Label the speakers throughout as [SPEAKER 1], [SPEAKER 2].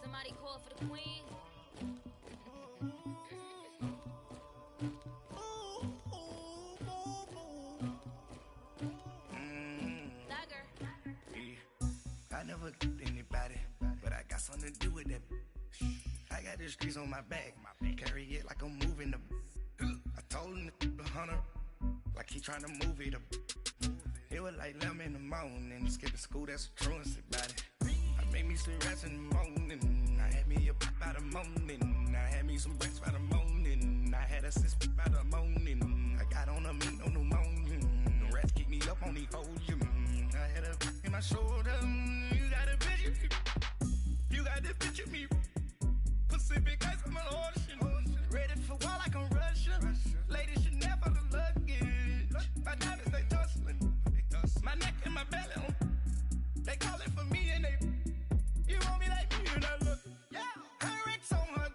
[SPEAKER 1] Somebody call for the queen.
[SPEAKER 2] I never killed anybody, but I got something to do with that. I got the streets on my back, carry it like I'm moving the. I told him the hunter, like he trying to move it up. It was like 11 in the morning, skipping school, that's a truancy about it. I made me some rats in the morning, I had me up by the morning, I had me some breaks by the morning, I had a sis by the morning, I got on a meat, no pneumonia, the rats keep me up on the folium, I had a in my shoulder, you got a picture, you got this picture me, Pacific ice on my ocean, ready for war like I'm Russia, ladies should never the luggage, my diamonds they tussling, my neck and my belly on, they calling for me and they, you want me like me and I look, yeah, her Rex on her,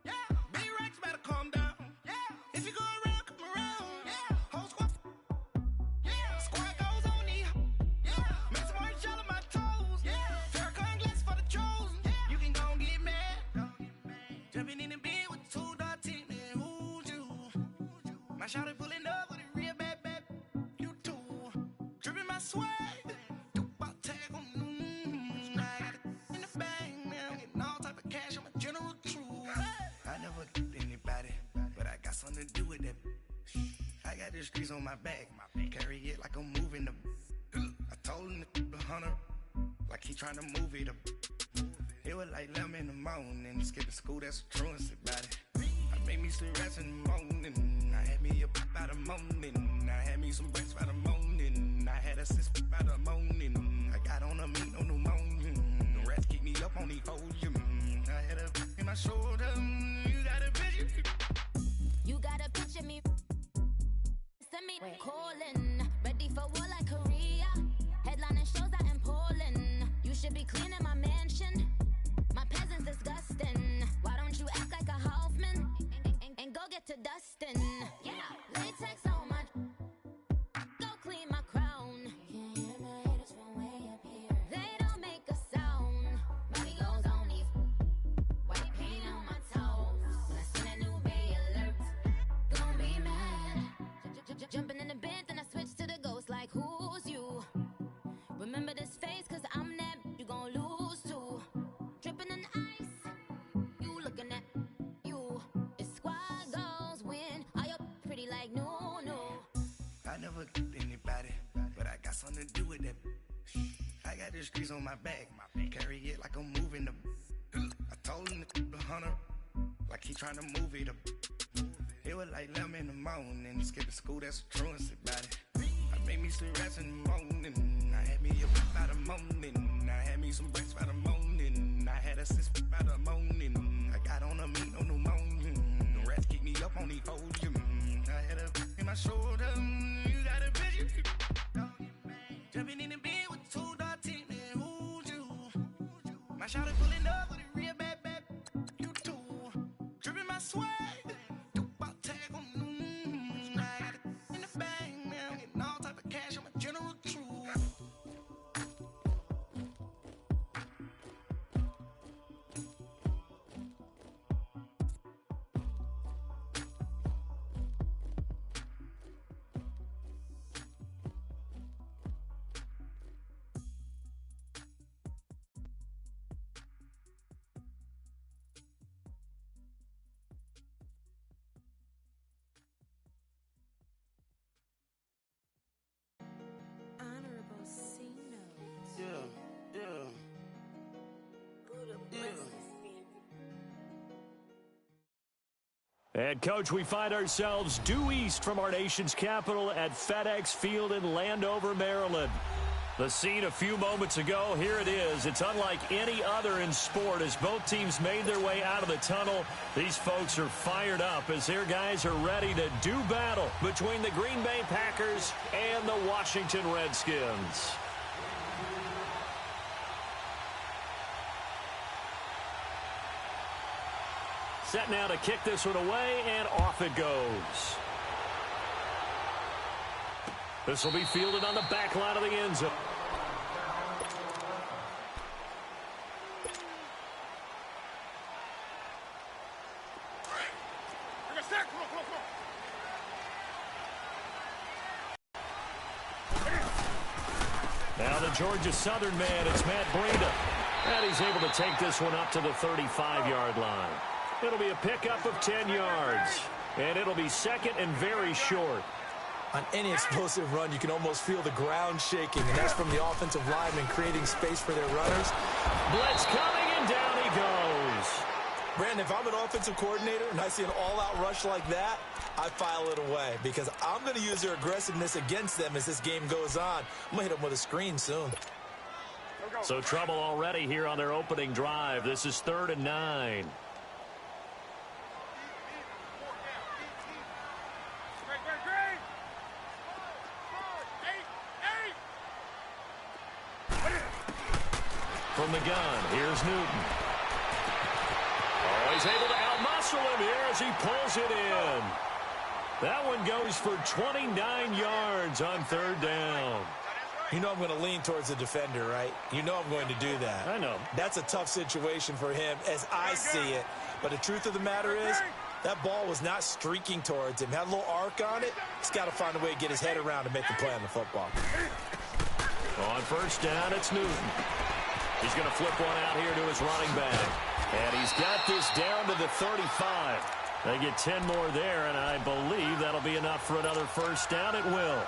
[SPEAKER 2] yeah, B-Rex better calm down, yeah, if you go around, come around, yeah, whole squad, yeah, squad goes on the, yeah, make some orange gel on my toes, yeah, Farrakhan glass for the chosen, yeah, you can go and get mad, jumping in the bed with 2 dots in it, who's you, my shawty pulling up with a real bad, you too, dripping my swag, do about tag on, I got it in the bag now, getting all type of cash, I'm a general true, I never killed anybody, but I got something to do with that, I got the streets on my back, carry it like I'm moving the, I told him the hunter, like he trying to move it up, it was like 11 in the morning, skipping school, that's a truancy about it, I made me some rats in the morning, I had me up by the morning, I had me some breaks by the morning, I had a sis by the morning, I got on a meat, no pneumonia, the rats keep me up on the folium, I had a in my shoulder, you got a picture,
[SPEAKER 1] You got a picture me. Send me calling. Ready for war like Korea. Headlining shows out in Poland. You should be cleaning my mansion. My peasants disgusting. Why don't you act like a Hoffman and go get to dustin'? Yeah, latex on my. Go clean my crown. Can't hear my haters from way up here. They don't make a sound. Money goes on these. White paint on my toes. When I seen a new Bay alert, gon' be mad. Jumping in the bed, then I switch to the ghost like who's you? Remember this face, cause I'm that you gon' lose too. Dripping in ice, you looking at you. It's squad goals win. Are you pretty like no?
[SPEAKER 2] I never killed anybody, but I got something to do with that, I got the streets on my back, carry it like I'm moving the, I told him the hunter, like he trying to move it up, it was like 11 in the morning, skipping school, that's a truancy about it, I made me some rats in the morning, I had me up by the morning, I had me some breaks by the morning, I had a sis by the morning, I got on a meat, no pneumonia, the rats keep me up on the folium, I had a in my shoulder, you got a picture, jumping in the bed with 2 dots in it, who's you, my shawty pulling up with a real bad, you too, dripping my swag, do about tag on, I got it in the bag now, getting all type of cash, I'm a general true.
[SPEAKER 3] Honorable C notes.
[SPEAKER 2] Yeah.
[SPEAKER 4] And, Coach, we find ourselves due east from our nation's capital at FedEx Field in Landover, Maryland. The scene a few moments ago, here it is. It's unlike any other in sport as both teams made their way out of the tunnel. These folks are fired up as their guys are ready to do battle between the Green Bay Packers and the Washington Redskins. Set now to kick this one away, and off it goes. This will be fielded on the back line of the end zone. Now the Georgia Southern man, it's Matt Breida. And he's able to take this one up to the 35-yard line. It'll be a pickup of 10 yards. And it'll be second and very short.
[SPEAKER 5] On any explosive run, you can almost feel the ground shaking, and that's from the offensive linemen creating space for their runners.
[SPEAKER 4] Blitz coming, and down he goes.
[SPEAKER 5] Brandon, if I'm an offensive coordinator and I see an all-out rush like that, I file it away because I'm going to use their aggressiveness against them as this game goes on. I'm going to hit them with a screen soon.
[SPEAKER 4] So trouble already here on their opening drive. This is 3rd and 9. From the gun, here's Newton. Oh, he's able to outmuscle him here as he pulls it in. That one goes for 29 yards on 3rd down.
[SPEAKER 5] You know I'm going to lean towards the defender, right? You know I'm going to do that.
[SPEAKER 4] I know.
[SPEAKER 5] That's a tough situation for him as I see it. But the truth of the matter is, that ball was not streaking towards him. Had a little arc on it. He's got to find a way to get his head around and make the play on the football.
[SPEAKER 4] On 1st down, it's Newton. He's going to flip one out here to his running back. And he's got this down to the 35. They get 10 more there, and I believe that'll be enough for another 1st down. It will.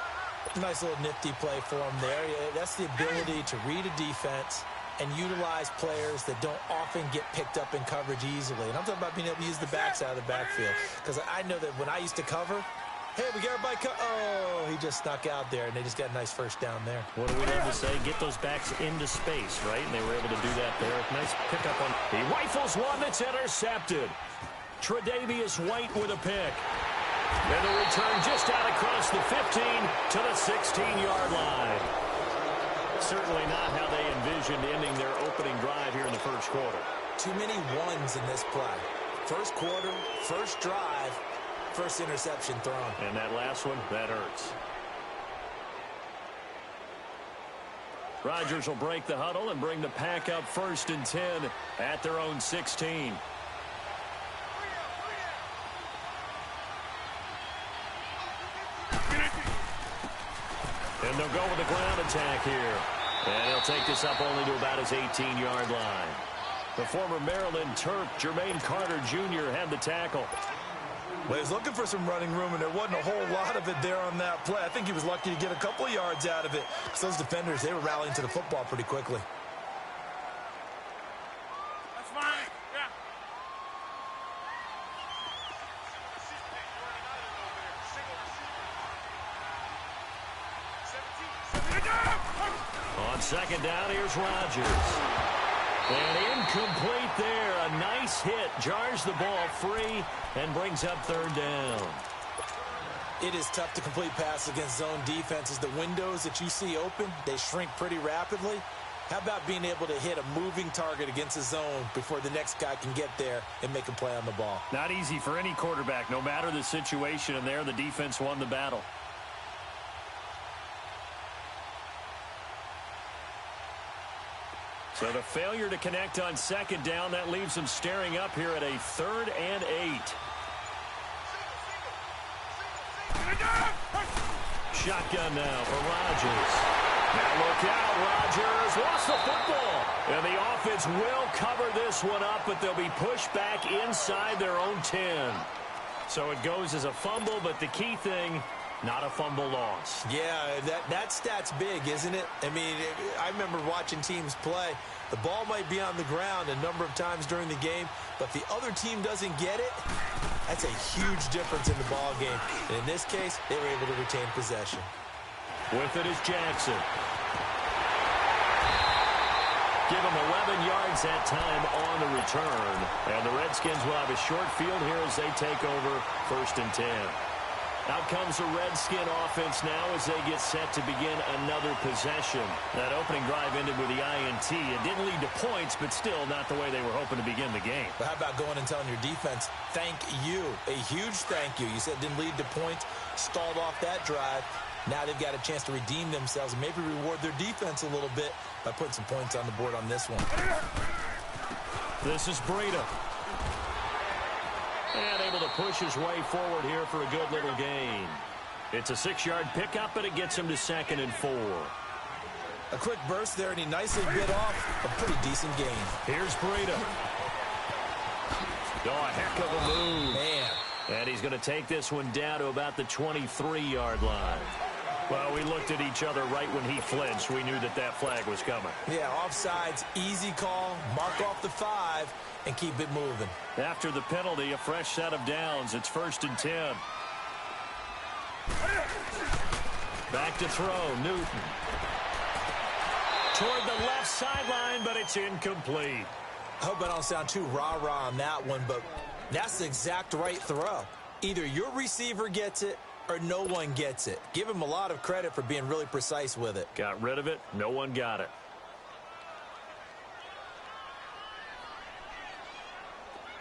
[SPEAKER 5] Nice little nifty play for him there. That's the ability to read a defense and utilize players that don't often get picked up in coverage easily. And I'm talking about being able to use the backs out of the backfield. Because I know that when I used to cover, hey, we got everybody oh, he just snuck out there, and they just got a nice 1st down there.
[SPEAKER 4] What do we love to say? Get those backs into space, right? And they were able to do that there. Nice pickup on. He rifles one that's intercepted. Tre'Davious White with a pick. And the return just out across the 15 to the 16-yard line. Certainly not how they envisioned ending their opening drive here in the 1st quarter.
[SPEAKER 5] Too many ones in this play. 1st quarter, 1st drive, 1st interception thrown.
[SPEAKER 4] And that last one, that hurts. Rodgers will break the huddle and bring the pack up 1st and 10 at their own 16. And they'll go with the ground attack here. And he'll take this up only to about his 18-yard line. The former Maryland Terp, Jermaine Carter Jr. had the tackle.
[SPEAKER 5] Well, he was looking for some running room, and there wasn't a whole lot of it there on that play. I think he was lucky to get a couple of yards out of it. Because those defenders, they were rallying to the football pretty quickly.
[SPEAKER 6] That's fine. Yeah.
[SPEAKER 4] On 2nd down, here's Rodgers. And incomplete there. A nice hit. Jars the ball free and brings up 3rd down.
[SPEAKER 5] It is tough to complete passes against zone defenses. The windows that you see open, they shrink pretty rapidly. How about being able to hit a moving target against a zone before the next guy can get there and make a play on the ball?
[SPEAKER 4] Not easy for any quarterback, no matter the situation. And there, the defense won the battle. So the failure to connect on 2nd down, that leaves them staring up here at a 3rd and 8. Shotgun now for Rodgers. Now look out, Rodgers lost the football. And the offense will cover this one up, but they'll be pushed back inside their own 10. So it goes as a fumble, but the key thing, not a fumble loss.
[SPEAKER 5] Yeah, that stat's big, isn't it? I mean, I remember watching teams play. The ball might be on the ground a number of times during the game, but if the other team doesn't get it, that's a huge difference in the ball game. And in this case, they were able to retain possession.
[SPEAKER 4] With it is Jackson. Give him 11 yards that time on the return. And the Redskins will have a short field here as they take over 1st and 10. Out comes the Redskin offense now as they get set to begin another possession. That opening drive ended with the INT. It didn't lead to points, but still not the way they were hoping to begin the game.
[SPEAKER 5] But how about going and telling your defense, thank you, a huge thank you. You said it didn't lead to points, stalled off that drive. Now they've got a chance to redeem themselves and maybe reward their defense a little bit by putting some points on the board on this one.
[SPEAKER 4] This is Breida. And able to push his way forward here for a good little gain. It's a 6-yard pickup, but it gets him to 2nd and 4.
[SPEAKER 5] A quick burst there, and he nicely bit off a pretty decent gain.
[SPEAKER 4] Here's Breida. Oh, a heck of a move.
[SPEAKER 5] Man.
[SPEAKER 4] And he's going to take this one down to about the 23-yard line. Well, we looked at each other right when he flinched. We knew that that flag was coming.
[SPEAKER 5] Yeah, offsides, easy call, mark off the 5, and keep it moving.
[SPEAKER 4] After the penalty, a fresh set of downs. It's 1st and 10. Back to throw, Newton. Toward the left sideline, but it's incomplete.
[SPEAKER 5] I hope I don't sound too rah-rah on that one, but that's the exact right throw. Either your receiver gets it or no one gets it. Give him a lot of credit for being really precise with it.
[SPEAKER 4] Got rid of it. No one got it.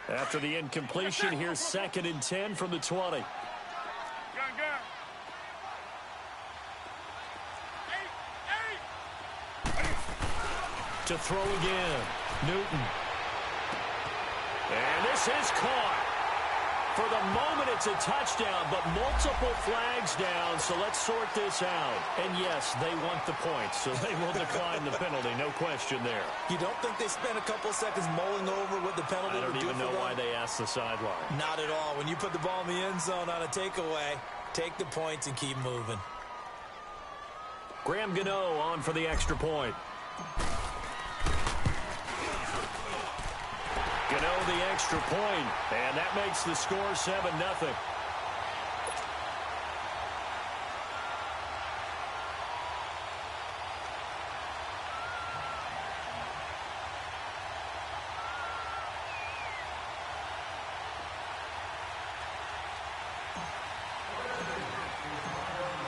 [SPEAKER 4] After the incompletion, here's 2nd and 10 from the 20.
[SPEAKER 6] Gun.
[SPEAKER 4] To throw again. Newton. And this is caught. For the moment, it's a touchdown, but multiple flags down, so let's sort this out. And yes, they want the points, so they will decline the penalty, no question there.
[SPEAKER 5] You don't think they spent a couple seconds mulling over what the penalty
[SPEAKER 4] I don't
[SPEAKER 5] would do
[SPEAKER 4] even know
[SPEAKER 5] for them?
[SPEAKER 4] why they asked the sideline.
[SPEAKER 5] Not at all. When you put the ball in the end zone on a takeaway, take the points and keep moving.
[SPEAKER 4] Graham Gano on for the extra point. Gano the extra point, and that makes the score 7-0.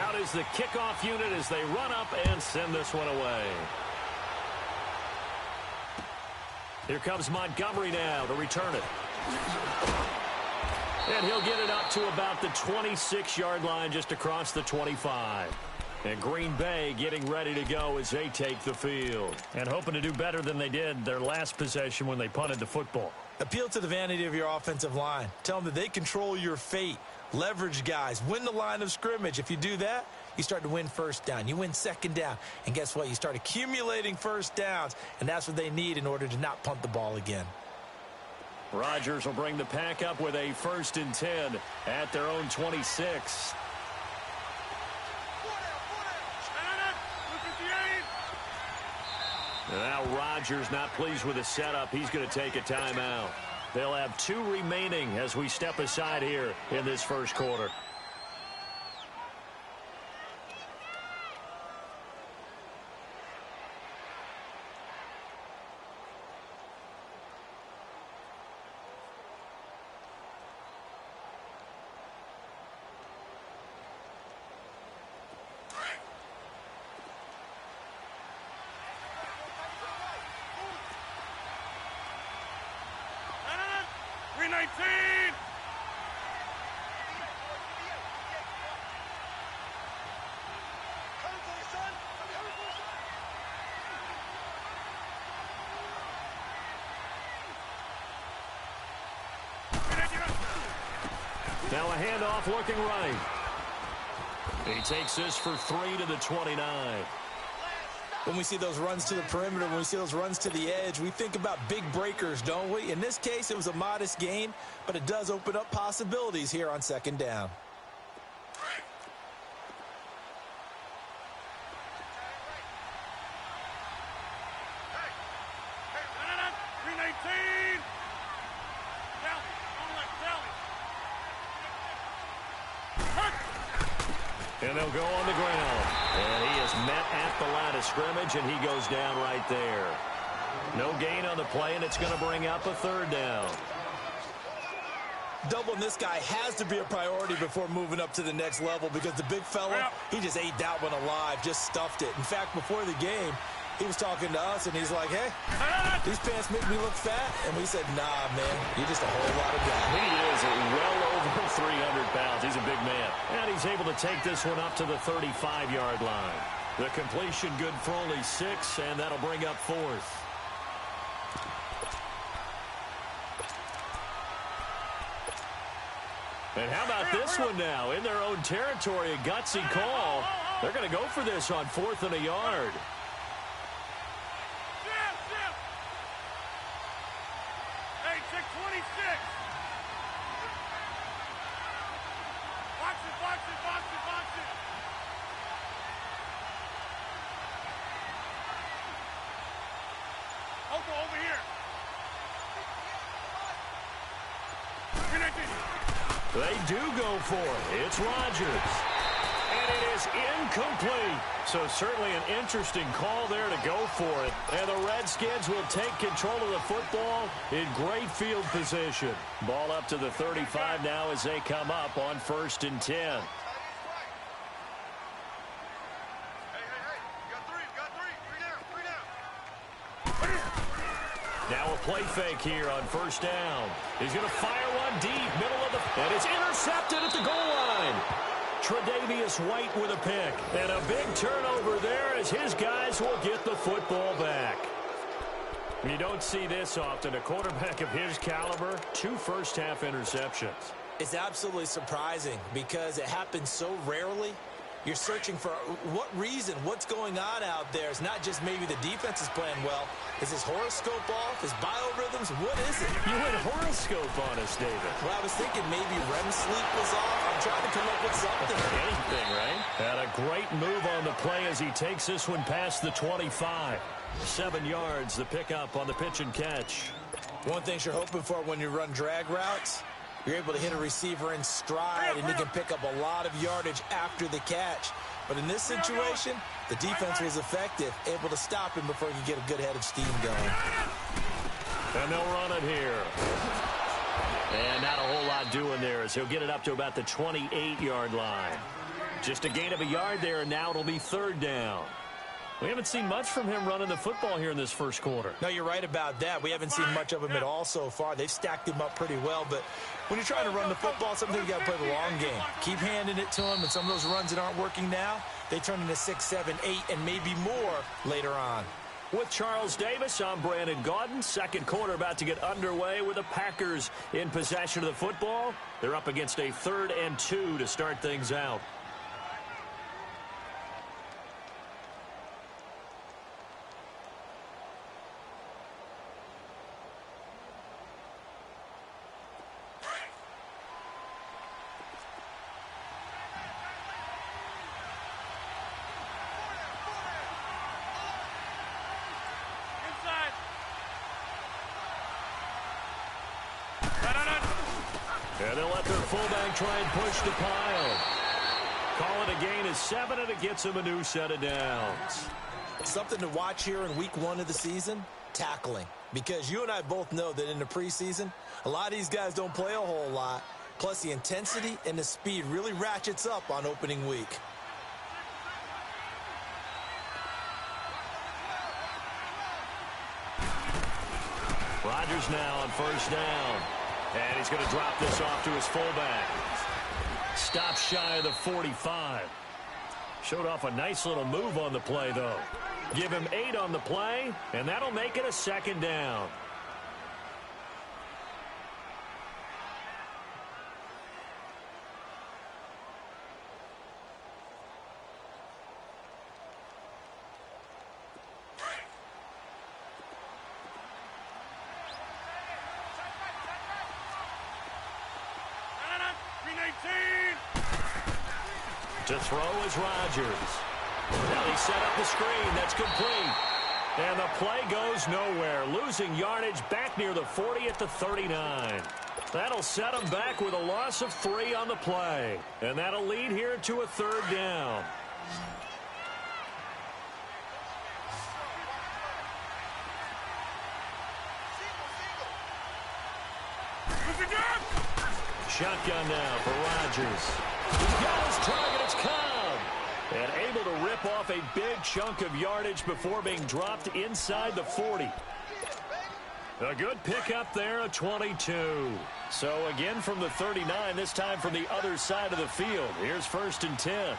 [SPEAKER 4] Out is the kickoff unit as they run up and send this one away. Here comes Montgomery now to return it. And he'll get it up to about the 26-yard line, just across the 25. And Green Bay getting ready to go as they take the field. And hoping to do better than they did their last possession when they punted the football.
[SPEAKER 5] Appeal to the vanity of your offensive line. Tell them that they control your fate. Leverage guys. Win the line of scrimmage. If you do that, you start to win first down. You win second down. And guess what? You start accumulating first downs. And that's what they need in order to not punt the ball again.
[SPEAKER 4] Rodgers will bring the pack up with a 1st and 10 at their own 26. And now Rodgers not pleased with the setup. He's going to take a timeout. They'll have 2 remaining as we step aside here in this first quarter. Now a handoff looking right. He takes this for 3 to the 29.
[SPEAKER 5] When we see those runs to the perimeter, when we see those runs to the edge, we think about big breakers, don't we? In this case, it was a modest gain, but it does open up possibilities here on second down.
[SPEAKER 4] And they'll go on the ground. And he is met at the line of scrimmage, and he goes down right there. No gain on the play, and it's going to bring up a 3rd down.
[SPEAKER 5] Doubling this guy has to be a priority before moving up to the next level because the big fella, he just ate that one alive, just stuffed it. In fact, before the game, he was talking to us, and he's like, hey, these pants make me look fat. And we said, nah, man, you're just a whole lot of guy.
[SPEAKER 4] He is well over 300 pounds. He's a big man. And he's able to take this one up to the 35-yard line. The completion good for only 6, and that'll bring up 4th. And how about this one now? In their own territory, a gutsy call. They're going to go for this on 4th and a yard. They do go for it. It's Rodgers. And it is incomplete. So certainly an interesting call there to go for it. And the Redskins will take control of the football in great field position. Ball up to the 35 now as they come up on 1st and 10. Now a play fake here on 1st down. He's going to fire one deep, middle of the... And it's intercepted at the goal line. Tre'Davious White with a pick. And a big turnover there as his guys will get the football back. You don't see this often. A quarterback of his caliber, 2 first-half interceptions.
[SPEAKER 5] It's absolutely surprising because it happens so rarely. You're searching for what reason, what's going on out there. It's not just maybe the defense is playing well. Is his horoscope off? His biorhythms? What is it?
[SPEAKER 4] You went horoscope on us, David.
[SPEAKER 5] Well, I was thinking maybe REM sleep was off. I'm trying to come up with something.
[SPEAKER 4] Anything, right? And a great move on the play as he takes this one past the 25. 7 yards, the pickup on the pitch and catch.
[SPEAKER 5] One thing you're hoping for when you run drag routes, you're able to hit a receiver in stride, and he can pick up a lot of yardage after the catch. But in this situation, the defense was effective, able to stop him before he could get a good head of steam going.
[SPEAKER 4] And they'll run it here. And not a whole lot doing there as he'll get it up to about the 28-yard line. Just a gain of a yard there, and now it'll be 3rd down. We haven't seen much from him running the football here in this first quarter.
[SPEAKER 5] No, you're right about that. We haven't seen much of him at all so far. They've stacked him up pretty well, but when you're trying to run the football, sometimes you got to play the long game. Keep handing it to him, and some of those runs that aren't working now, they turn into 6, 7, 8, and maybe more later on.
[SPEAKER 4] With Charles Davis, I'm Brandon Gaudin. Second quarter about to get underway with the Packers in possession of the football. They're up against a 3rd and 2 to start things out. And they'll let their fullback try and push the pile. Call it a gain of 7, and it gets him a new set of downs.
[SPEAKER 5] Something to watch here in week 1 of the season, tackling. Because you and I both know that in the preseason, a lot of these guys don't play a whole lot. Plus, the intensity and the speed really ratchets up on opening week.
[SPEAKER 4] Rodgers now on 1st down. And he's going to drop this off to his fullback. Stop shy of the 45. Showed off a nice little move on the play, though. Give him 8 on the play, and that'll make it a 2nd down. To throw is Rodgers. Now he set up the screen. That's complete. And the play goes nowhere. Losing yardage back near the 40 at the 39. That'll set him back with a loss of 3 on the play. And that'll lead here to a 3rd down. Shotgun now for Rodgers. He's got his target. It's Cobb. And able to rip off a big chunk of yardage before being dropped inside the 40. A good pickup there, a 22. So again from the 39, this time from the other side of the field. Here's 1st and 10.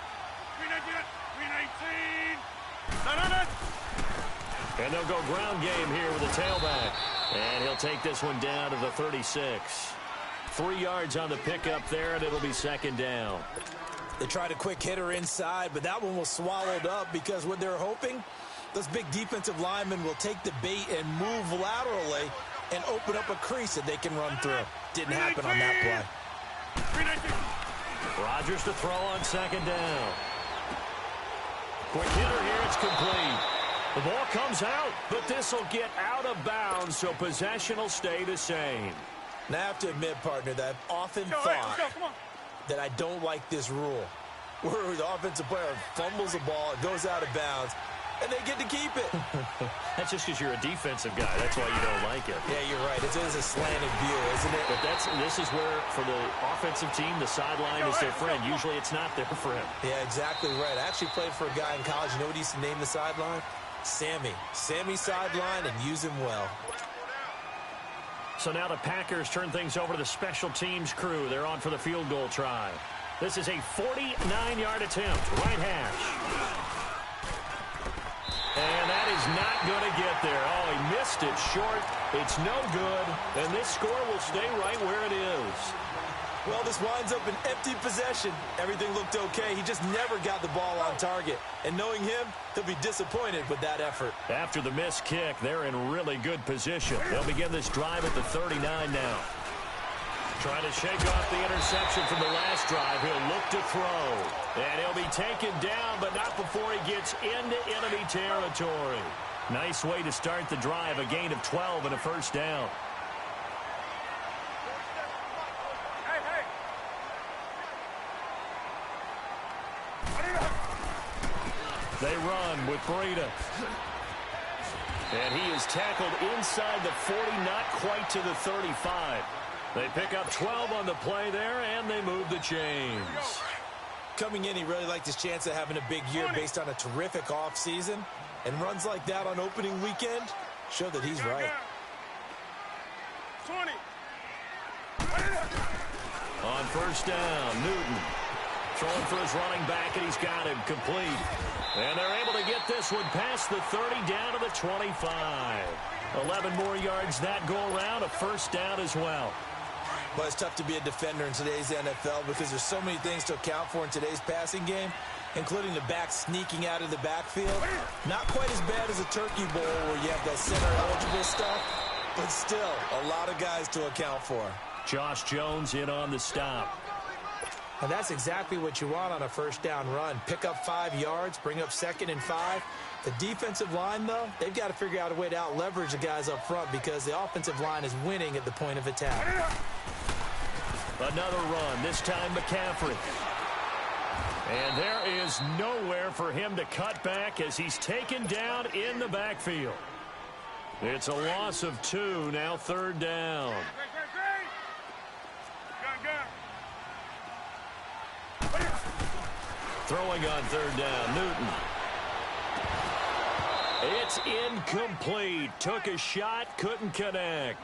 [SPEAKER 4] And they'll go ground game here with the tailback. And he'll take this one down to the 36. 3 yards on the pickup there, and it'll be 2nd down.
[SPEAKER 5] They tried a quick hitter inside, but that one was swallowed up because what they're hoping, those big defensive linemen will take the bait and move laterally and open up a crease that they can run through. Didn't happen on that play.
[SPEAKER 4] Rodgers to throw on 2nd down. Quick hitter here, it's complete. The ball comes out, but this will get out of bounds, so possession will stay the same.
[SPEAKER 5] And I have to admit, partner, that I've often thought that I don't like this rule, where the offensive player fumbles the ball, it goes out of bounds, and they get to keep it.
[SPEAKER 4] That's just because you're a defensive guy. That's why you don't like it.
[SPEAKER 5] Yeah, you're right. It is a slanted view, isn't it?
[SPEAKER 4] But this is where, for the offensive team, the sideline is their friend. Usually it's not there for him.
[SPEAKER 5] Yeah, exactly right. I actually played for a guy in college. You know what he used to name the sideline? Sammy. Sammy sideline, and use him well.
[SPEAKER 4] So now the Packers turn things over to the special teams crew. They're on for the field goal try. This is a 49-yard attempt. Right hash. And that is not going to get there. Oh, he missed it short. It's no good. And this score will stay right where it is.
[SPEAKER 5] Well, this winds up an empty possession. Everything looked okay. He just never got the ball on target. And knowing him, he'll be disappointed with that effort.
[SPEAKER 4] After the missed kick, they're in really good position. They'll begin this drive at the 39 now. Trying to shake off the interception from the last drive. He'll look to throw. And he'll be taken down, but not before he gets into enemy territory. Nice way to start the drive. A gain of 12 and a first down. They run with Breida. And he is tackled inside the 40, not quite to the 35. They pick up 12 on the play there, and they move the chains.
[SPEAKER 5] Coming in, he really liked his chance of having a big year based on a terrific offseason. And runs like that on opening weekend show that he's right.
[SPEAKER 6] 20.
[SPEAKER 4] On first down, Newton throwing for his running back, and he's got him complete. And they're able to get this one past the 30 down to the 25. 11 more yards that go around, a first down as well.
[SPEAKER 5] Well, it's tough to be a defender in today's NFL because there's so many things to account for in today's passing game, including the back sneaking out of the backfield. Not quite as bad as a turkey bowl where you have that center-eligible stuff, but still a lot of guys to account for.
[SPEAKER 4] Josh Jones in on the stop.
[SPEAKER 5] And that's exactly what you want on a first down run. Pick up 5 yards, bring up 2nd and 5. The defensive line, though, they've got to figure out a way to out-leverage the guys up front because the offensive line is winning at the point of attack.
[SPEAKER 4] Another run, this time McCaffrey. And there is nowhere for him to cut back as he's taken down in the backfield. It's a loss of 2, now third down. Throwing on third down, Newton. It's incomplete. Took a shot, couldn't connect.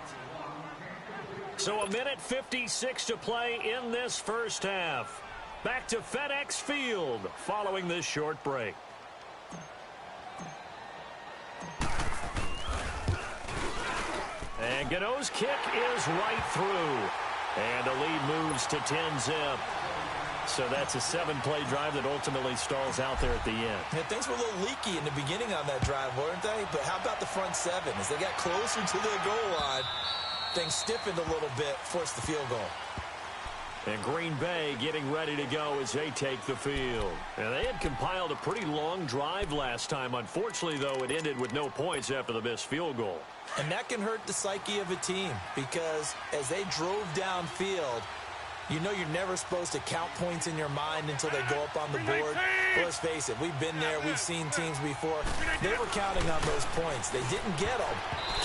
[SPEAKER 4] So a minute 56 to play in this first half. Back to FedEx Field following this short break. And Gano's kick is right through. And the lead moves to 10-zip. So that's a 7-play drive that ultimately stalls out there at the end.
[SPEAKER 5] Yeah, things were a little leaky in the beginning on that drive, weren't they? But how about the front 7? As they got closer to the goal line, things stiffened a little bit, forced the field goal.
[SPEAKER 4] And Green Bay getting ready to go as they take the field. And they had compiled a pretty long drive last time. Unfortunately, though, it ended with no points after the missed field goal.
[SPEAKER 5] And that can hurt the psyche of a team because as they drove downfield, you know you're never supposed to count points in your mind until they go up on the board. But let's face it, we've been there. We've seen teams before. They were counting on those points. They didn't get them.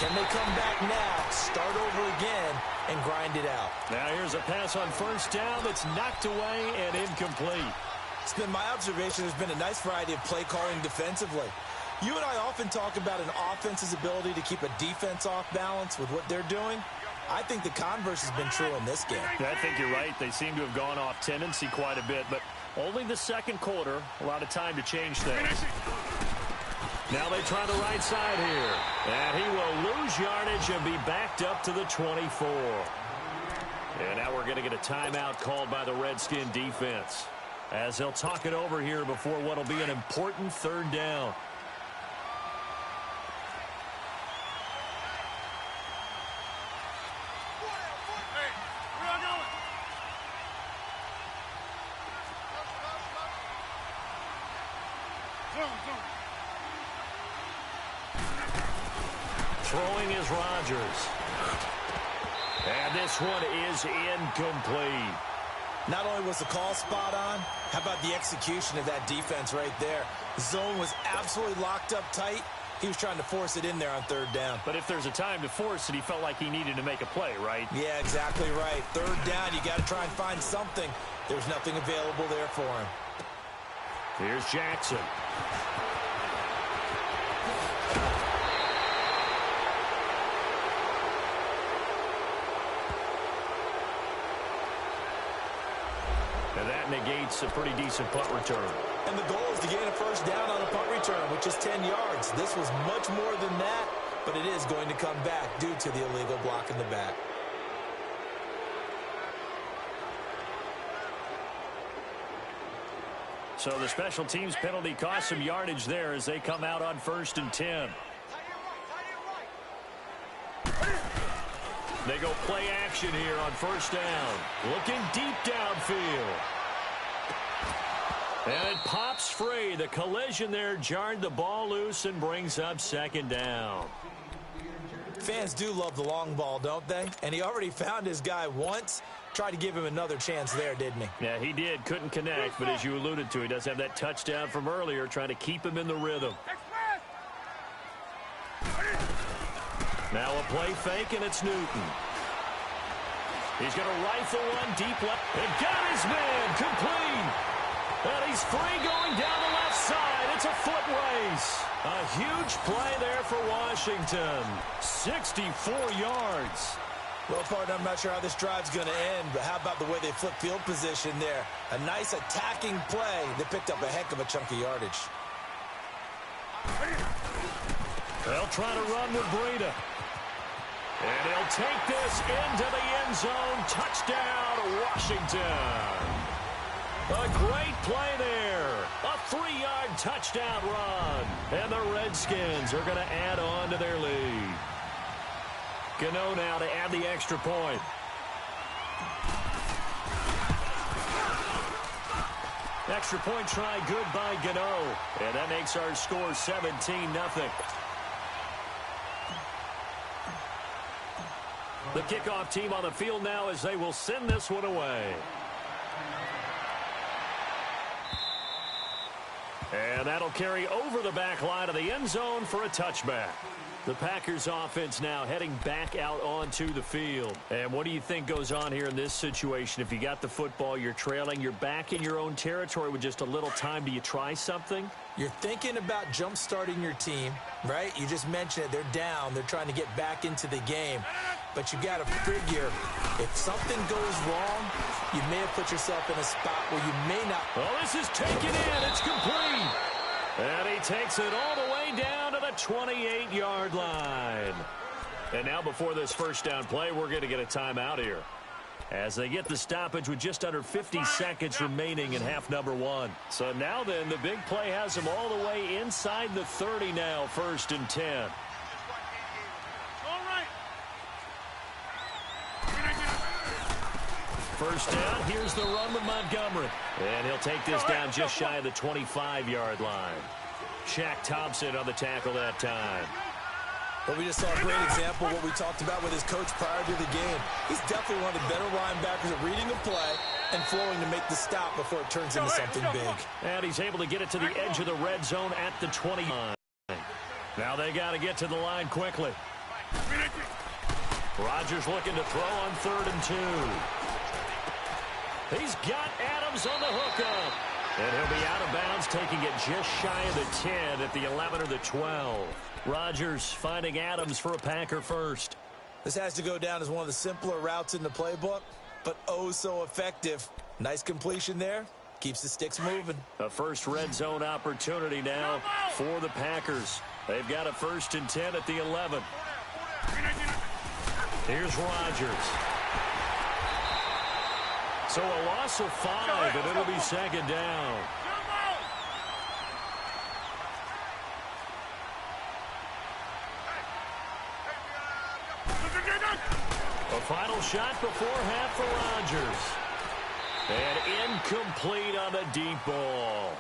[SPEAKER 5] Can they come back now, start over again, and grind it out?
[SPEAKER 4] Now here's a pass on first down that's knocked away and incomplete.
[SPEAKER 5] It's been my observation there's been a nice variety of play calling defensively. You and I often talk about an offense's ability to keep a defense off balance with what they're doing. I think the converse has been true in this game.
[SPEAKER 4] I think you're right. They seem to have gone off tendency quite a bit, but only the second quarter. A lot of time to change things. Now they try the right side here. And he will lose yardage and be backed up to the 24. And now we're going to get a timeout called by the Redskin defense, as they'll talk it over here before what will be an important third down. Throwing is Rodgers. And this one is incomplete.
[SPEAKER 5] Not only was the call spot on, how about the execution of that defense right there? The zone was absolutely locked up tight. He was trying to force it in there on third down.
[SPEAKER 4] But if there's a time to force it, he felt like he needed to make a play, right?
[SPEAKER 5] Yeah, exactly right. Third down, you got to try and find something. There's nothing available there for him.
[SPEAKER 4] Here's Jackson. And that negates a pretty decent punt return.
[SPEAKER 5] And the goal is to gain a first down on a punt return, which is 10 yards. This was much more than that, but it is going to come back due to the illegal block in the back.
[SPEAKER 4] So the special teams penalty cost some yardage there as they come out on 1st and 10. They go play action here on 1st down. Looking deep downfield. And it pops free. The collision there jarred the ball loose and brings up 2nd down.
[SPEAKER 5] Fans do love the long ball, don't they? And he already found his guy once. Tried to give him another chance there, didn't he?
[SPEAKER 4] Yeah, he did. Couldn't connect, but as you alluded to, he does have that touchdown from earlier, trying to keep him in the rhythm. Now a play fake, and it's Newton. He's going to rifle one deep left. And got his man complete. And he's free going down the left side. It's a foot race. A huge play there for Washington. 64 yards.
[SPEAKER 5] Well, partner, I'm not sure how this drive's going to end, but how about the way they flip field position there? A nice attacking play that picked up a heck of a chunk of yardage.
[SPEAKER 4] They'll try to run with Breida. And he'll take this into the end zone. Touchdown, Washington. A great play there. A 3-yard touchdown run. And the Redskins are going to add on to their lead. Gano now to add the extra point. Extra point try good by Gano. And that makes our score 17-0. The kickoff team on the field now as they will send this one away. And that'll carry over the back line of the end zone for a touchback. The Packers offense now heading back out onto the field. And what do you think goes on here in this situation? If you got the football, you're trailing, you're back in your own territory with just a little time. Do you try something?
[SPEAKER 5] You're thinking about jump-starting your team, right? You just mentioned it. They're down. They're trying to get back into the game. But you got to figure, if something goes wrong, you may have put yourself in a spot where you may not.
[SPEAKER 4] Oh, this is taken in. It's complete. And he takes it all the way down to the 28-yard line. And now before this first down play, we're going to get a timeout here, as they get the stoppage with just under 50 seconds remaining in half number 1. So now then, the big play has them all the way inside the 30 now, 1st and 10. First down, here's the run with Montgomery. And he'll take this down just shy of the 25-yard line. Shaq Thompson on the tackle that time.
[SPEAKER 5] But we just saw a great example of what we talked about with his coach prior to the game. He's definitely one of the better linebackers at reading a play and flowing to make the stop before it turns into something big.
[SPEAKER 4] And he's able to get it to the edge of the red zone at the 20 line. Now they got to get to the line quickly. Rodgers looking to throw on 3rd and 2. He's got Adams on the hookup. And he'll be out of bounds, taking it just shy of the 10 at the 11 or the 12. Rodgers finding Adams for a Packer first.
[SPEAKER 5] This has to go down as one of the simpler routes in the playbook, but oh so effective. Nice completion there. Keeps the sticks moving.
[SPEAKER 4] A first red zone opportunity now for the Packers. They've got a 1st and 10 at the 11. Here's Rodgers. So a loss of 5, and it'll be 2nd down. A final shot before half for Rodgers. And incomplete on the deep ball.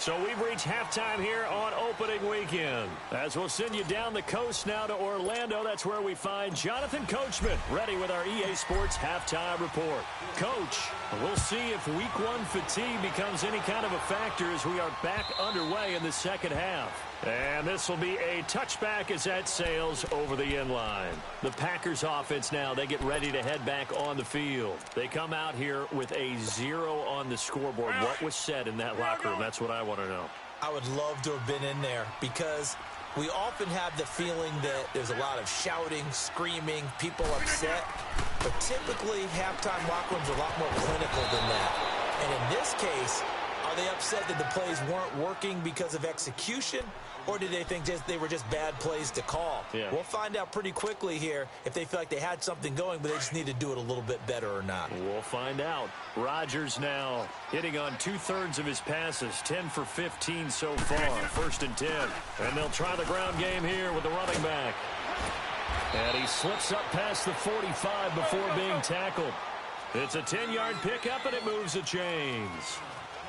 [SPEAKER 4] So we've reached halftime here on opening weekend. As we'll send you down the coast now to Orlando, that's where we find Jonathan Coachman ready with our EA Sports halftime report. Coach, we'll see if week one fatigue becomes any kind of a factor as we are back underway in the second half. And this will be a touchback as that sails over the end line. The Packers offense now, they get ready to head back on the field. They come out here with a 0 on the scoreboard. What was said in that locker room? That's what I want to know. I would love to have been in there because we often have the feeling that there's a lot of shouting, screaming, people upset. But typically, halftime locker rooms are a lot more clinical than that. And in this case, are they upset that the plays weren't working because of execution? Or did they think they were just bad plays to call? Yeah. We'll find out pretty quickly here if they feel like they had something going, but they just need to do it a little bit better or not. We'll find out. Rodgers now hitting on 2/3 of his passes, 10 for 15 so far, 1st and 10. And they'll try the ground game here with the running back. And he slips up past the 45 before being tackled. It's a 10-yard pickup, and it moves the chains.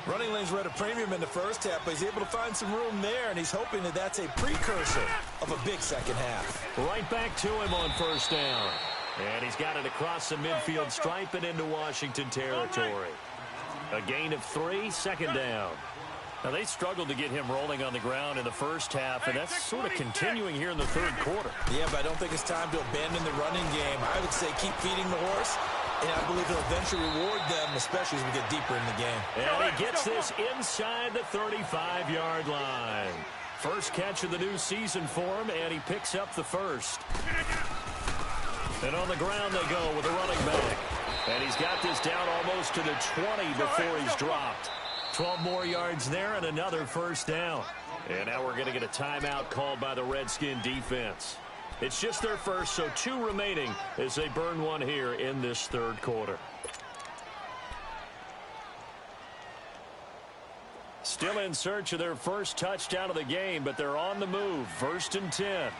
[SPEAKER 4] Running lanes were at a premium in the first half, but he's able to find some room there, and he's hoping that that's a precursor of a big second half. Right back to him on 1st down. And he's got it across the midfield stripe and into Washington territory. A gain of 3, 2nd down. Now, they struggled to get him rolling on the ground in the first half, and that's sort of continuing here in the 3rd quarter. Yeah, but I don't think it's time to abandon the running game. I would say keep feeding the horse. And I believe he'll eventually reward them, especially as we get deeper in the game. And he gets this inside the 35-yard line. First catch of the new season for him, and he picks up the 1st. And on the ground they go with the running back. And he's got this down almost to the 20 before he's dropped. 12 more yards there and another 1st down. And now we're going to get a timeout called by the Redskin defense. It's just their first, so 2 remaining as they burn one here in this 3rd quarter. Still in search of their first touchdown of the game, but they're on the move. 1st and 10.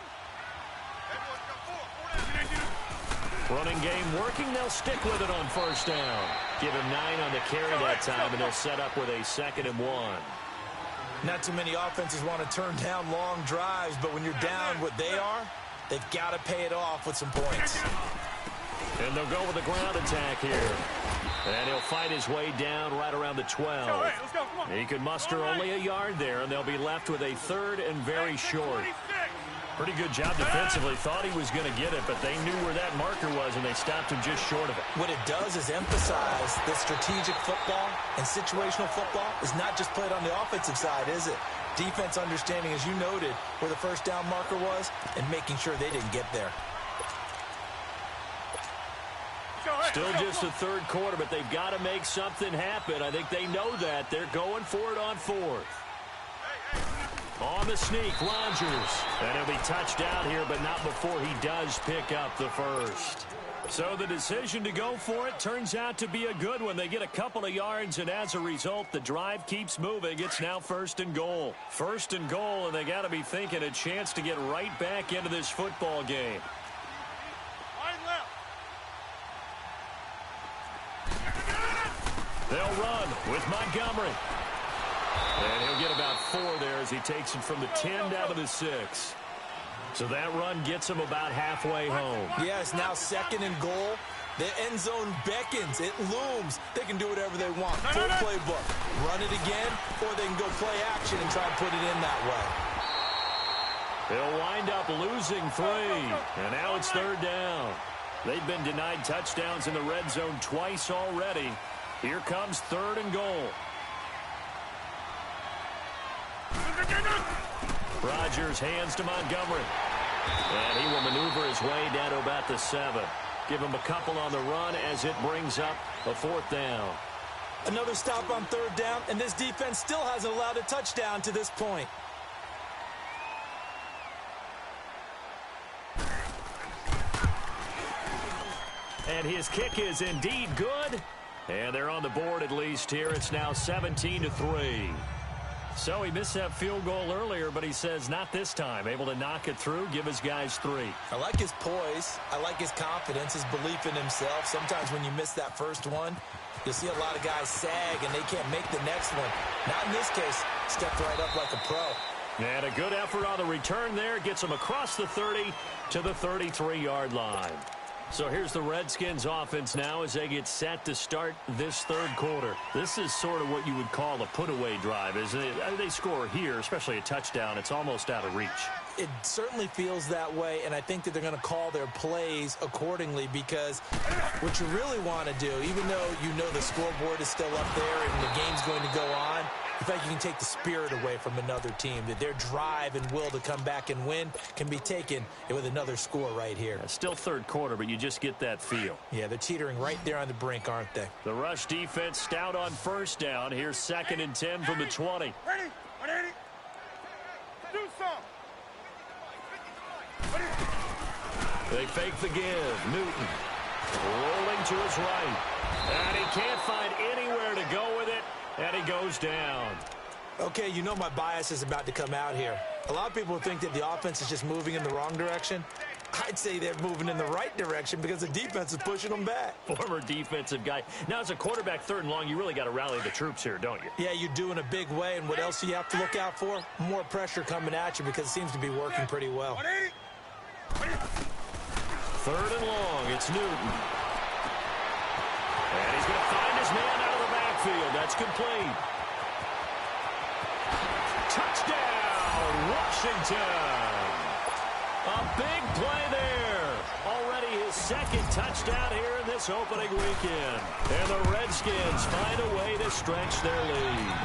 [SPEAKER 4] Running game working. They'll stick with it on 1st down. Give him 9 on the carry that time, and they'll set up with a 2nd and 1. Not too many offenses want to turn down long drives, but when you're down what they are, they've got to pay it off with some points. And they'll go with the ground attack here. And he'll fight his way down right around the 12. He could muster only a yard there, and they'll be left with a 3rd and very short. Pretty good job defensively. Thought he was going to get it, but they knew where that marker was, and they stopped him just short of it. What it does is emphasize that strategic football and situational football is not just played on the offensive side, is it? Defense understanding, as you noted, where the 1st down marker was and making sure they didn't get there. Still just the 3rd quarter, but they've got to make something happen. I think they know that. They're going for it on 4th. On the sneak, Rodgers. And he'll be touched out here, but not before he does pick up the 1st. So the decision to go for it turns out to be a good one. They get a couple of yards, and as a result, the drive keeps moving. It's now 1st and goal. 1st and goal, and they got to be thinking a chance to get right back into this football game. They'll run with Montgomery. And he'll get about 4 there as he takes it from the 10 down to the 6. So that run gets him about halfway home. Yes, now 2nd and goal. The end zone beckons. It looms. They can do whatever they want. Full playbook. Run it again, or they can go play action and try and put it in that way. They'll wind up losing 3. And now it's 3rd down. They've been denied touchdowns in the red zone twice already. Here comes 3rd and goal. Rodgers hands to Montgomery. And he will maneuver his way down to about the 7. Give him a couple on the run as it brings up a 4th down. Another stop on 3rd down, and this defense still hasn't allowed a touchdown to this point. And his kick is indeed good. And they're on the board at least here. It's now 17-3. So he missed that field goal earlier, but he says not this time. Able to knock it through, give his guys 3.
[SPEAKER 5] I like his poise. I like his confidence, his belief in himself. Sometimes when you miss that first one, you'll see a lot of guys sag and they can't make the next one. Not in this case. Stepped right up like a pro.
[SPEAKER 4] And a good effort on the return there. Gets him across the 30 to the 33-yard line. So here's the Redskins offense now as they get set to start this third quarter. This is sort of what you would call a put-away drive. As they score here, especially a touchdown, it's almost out of reach.
[SPEAKER 5] It certainly feels that way, and I think that they're going to call their plays accordingly because what you really want to do, even though you know the scoreboard is still up there and the game's going to go on, in fact, you can take the spirit away from another team, that their drive and will to come back and win can be taken with another score right here.
[SPEAKER 4] Still third quarter, but you just get that feel.
[SPEAKER 5] Yeah, they're teetering right there on the brink, aren't they?
[SPEAKER 4] The rush defense stout on first down. Here's 2nd and 10 from the 20.
[SPEAKER 6] Ready? Ready? Do some.
[SPEAKER 4] They fake the give. Newton rolling to his right. And he can't find anywhere to go with it. And he goes down.
[SPEAKER 5] Okay, you know my bias is about to come out here. A lot of people think that the offense is just moving in the wrong direction. I'd say they're moving in the right direction because the defense is pushing them back.
[SPEAKER 4] Former defensive guy. Now, as a quarterback 3rd and long, you really got to rally the troops here, don't you?
[SPEAKER 5] Yeah, you do in a big way. And what else do you have to look out for? More pressure coming at you because it seems to be working pretty well.
[SPEAKER 4] 3rd and long. It's Newton. And he's going to find his man out of the backfield. That's complete. Touchdown, Washington. A big play there. Already his 2nd touchdown here in this opening weekend. And the Redskins find a way to stretch their lead.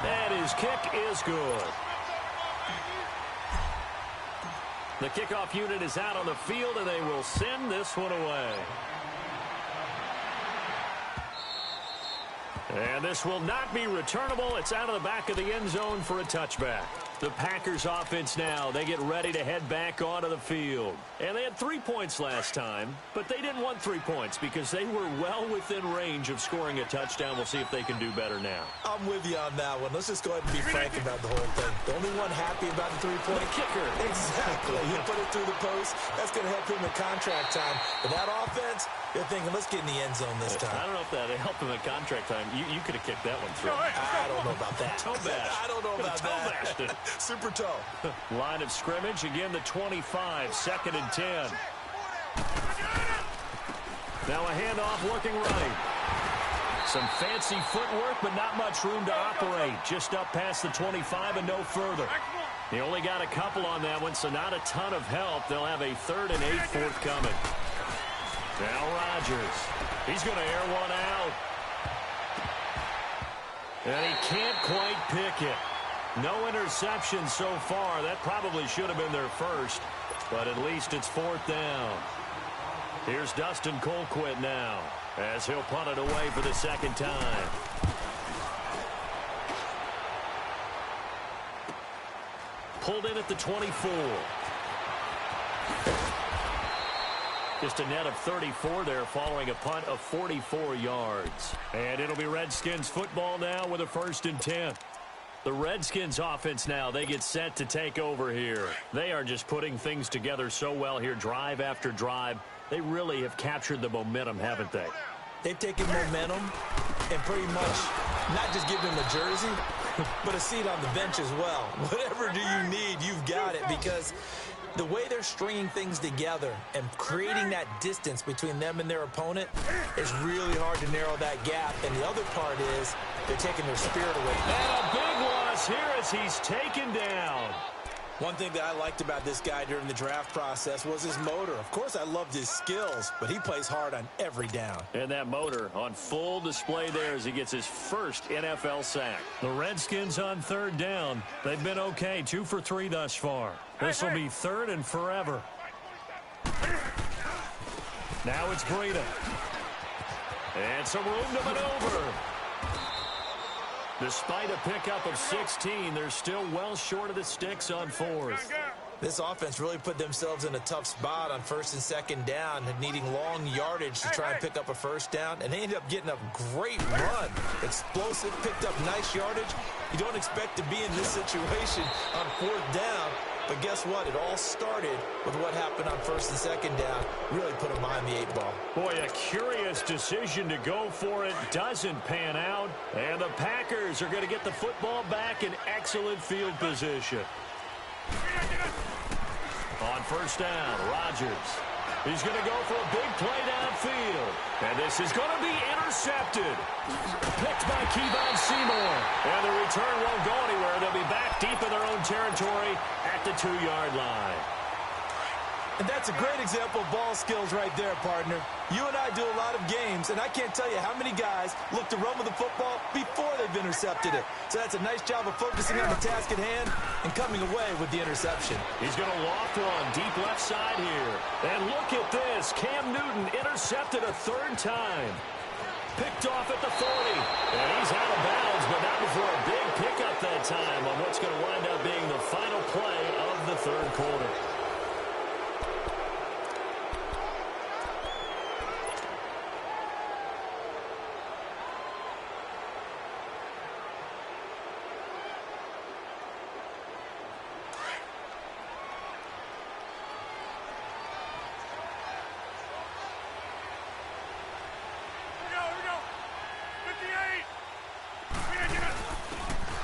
[SPEAKER 4] And his kick is good. The kickoff unit is out on the field, and they will send this one away. And this will not be returnable. It's out of the back of the end zone for a touchback. The Packers offense now, they get ready to head back onto the field. And they had 3 points last time, but they didn't want 3 points because they were well within range of scoring a touchdown. We'll see if they can do better now.
[SPEAKER 5] I'm with you on that one. Let's just go ahead and be frank about the whole thing. The only one happy about the 3-point
[SPEAKER 4] kicker.
[SPEAKER 5] Exactly. You put it through the post. That's going to help him in contract time. But that offense, they're thinking, let's get in the end zone this time.
[SPEAKER 4] I don't know if that helped him in contract time. You could have kicked that one through.
[SPEAKER 5] I don't know about that.
[SPEAKER 4] Toe bash.
[SPEAKER 5] I don't know about that. Super toe.
[SPEAKER 4] Line of scrimmage, again the 25, 2nd and 10. Now a handoff looking right. Some fancy footwork, but not much room to operate. Just up past the 25 and no further. He only got a couple on that one, so not a ton of help. They'll have a 3rd and 8 forthcoming. Now Rodgers. He's going to air one out. And he can't quite pick it. No interception so far. That probably should have been their first, but at least it's 4th down. Here's Dustin Colquitt now as he'll punt it away for the 2nd time. Pulled in at the 24. Just a net of 34 there following a punt of 44 yards. And it'll be Redskins football now with a 1st and 10. The Redskins offense now, they get set to take over here. They are just putting things together so well here, drive after drive. They really have captured the momentum, haven't they?
[SPEAKER 5] They've taken momentum and pretty much not just given them a jersey, but a seat on the bench as well. Whatever do you need, you've got it, because the way they're stringing things together and creating that distance between them and their opponent is really hard to narrow that gap. And the other part is they're taking their spirit away.
[SPEAKER 4] And a big loss here as he's taken down.
[SPEAKER 5] One thing that I liked about this guy during the draft process was his motor. Of course, I loved his skills, but he plays hard on every down.
[SPEAKER 4] And that motor on full display there as he gets his first NFL sack. The Redskins on 3rd down. They've been okay, 2 for 3 thus far. This will be 3rd and forever. Now it's Breida. And some room to maneuver. Despite a pickup of 16, they're still well short of the sticks on 4th.
[SPEAKER 5] This offense really put themselves in a tough spot on 1st and 2nd down, needing long yardage to try and pick up a 1st down, and they ended up getting a great run. Explosive, picked up nice yardage. You don't expect to be in this situation on 4th down. But guess what? It all started with what happened on 1st and 2nd down. Really put them behind the 8 ball.
[SPEAKER 4] Boy, a curious decision to go for it. Doesn't pan out. And the Packers are going to get the football back in excellent field position. On 1st down, Rodgers. He's going to go for a big play downfield. And this is going to be intercepted. Picked by Kevon Seymour. And the return won't go anywhere. They'll be back deep in their own territory at the 2-yard line.
[SPEAKER 5] And that's a great example of ball skills right there, partner. You and I do a lot of games, and I can't tell you how many guys look to run with the football before they've intercepted it. So that's a nice job of focusing on the task at hand and coming away with the interception.
[SPEAKER 4] He's going to loft one deep left side here. And look at this. Cam Newton intercepted a 3rd time. Picked off at the 40. And he's out of bounds, but not before a big pickup that time on what's going to wind up being the final play of the 3rd quarter.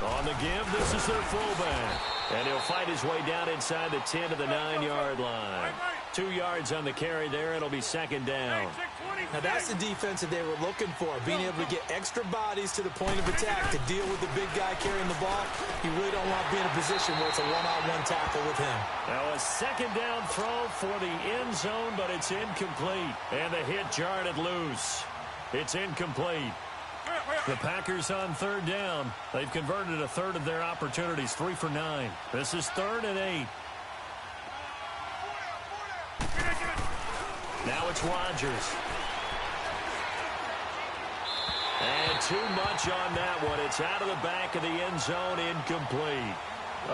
[SPEAKER 4] On the give, this is their fullback. And he'll fight his way down inside the 10 to the 9-yard line. 2 yards on the carry there. It'll be 2nd down.
[SPEAKER 5] Now that's the defense that they were looking for, being able to get extra bodies to the point of attack to deal with the big guy carrying the ball. You really don't want to be in a position where it's a one-on-one tackle with him.
[SPEAKER 4] Now a 2nd down throw for the end zone, but it's incomplete. And the hit jarred it loose. It's incomplete. The Packers on 3rd down. They've converted a 1/3 of their opportunities, 3 for 9. This is 3rd and 8. Now it's Rodgers. And too much on that one. It's out of the back of the end zone, incomplete.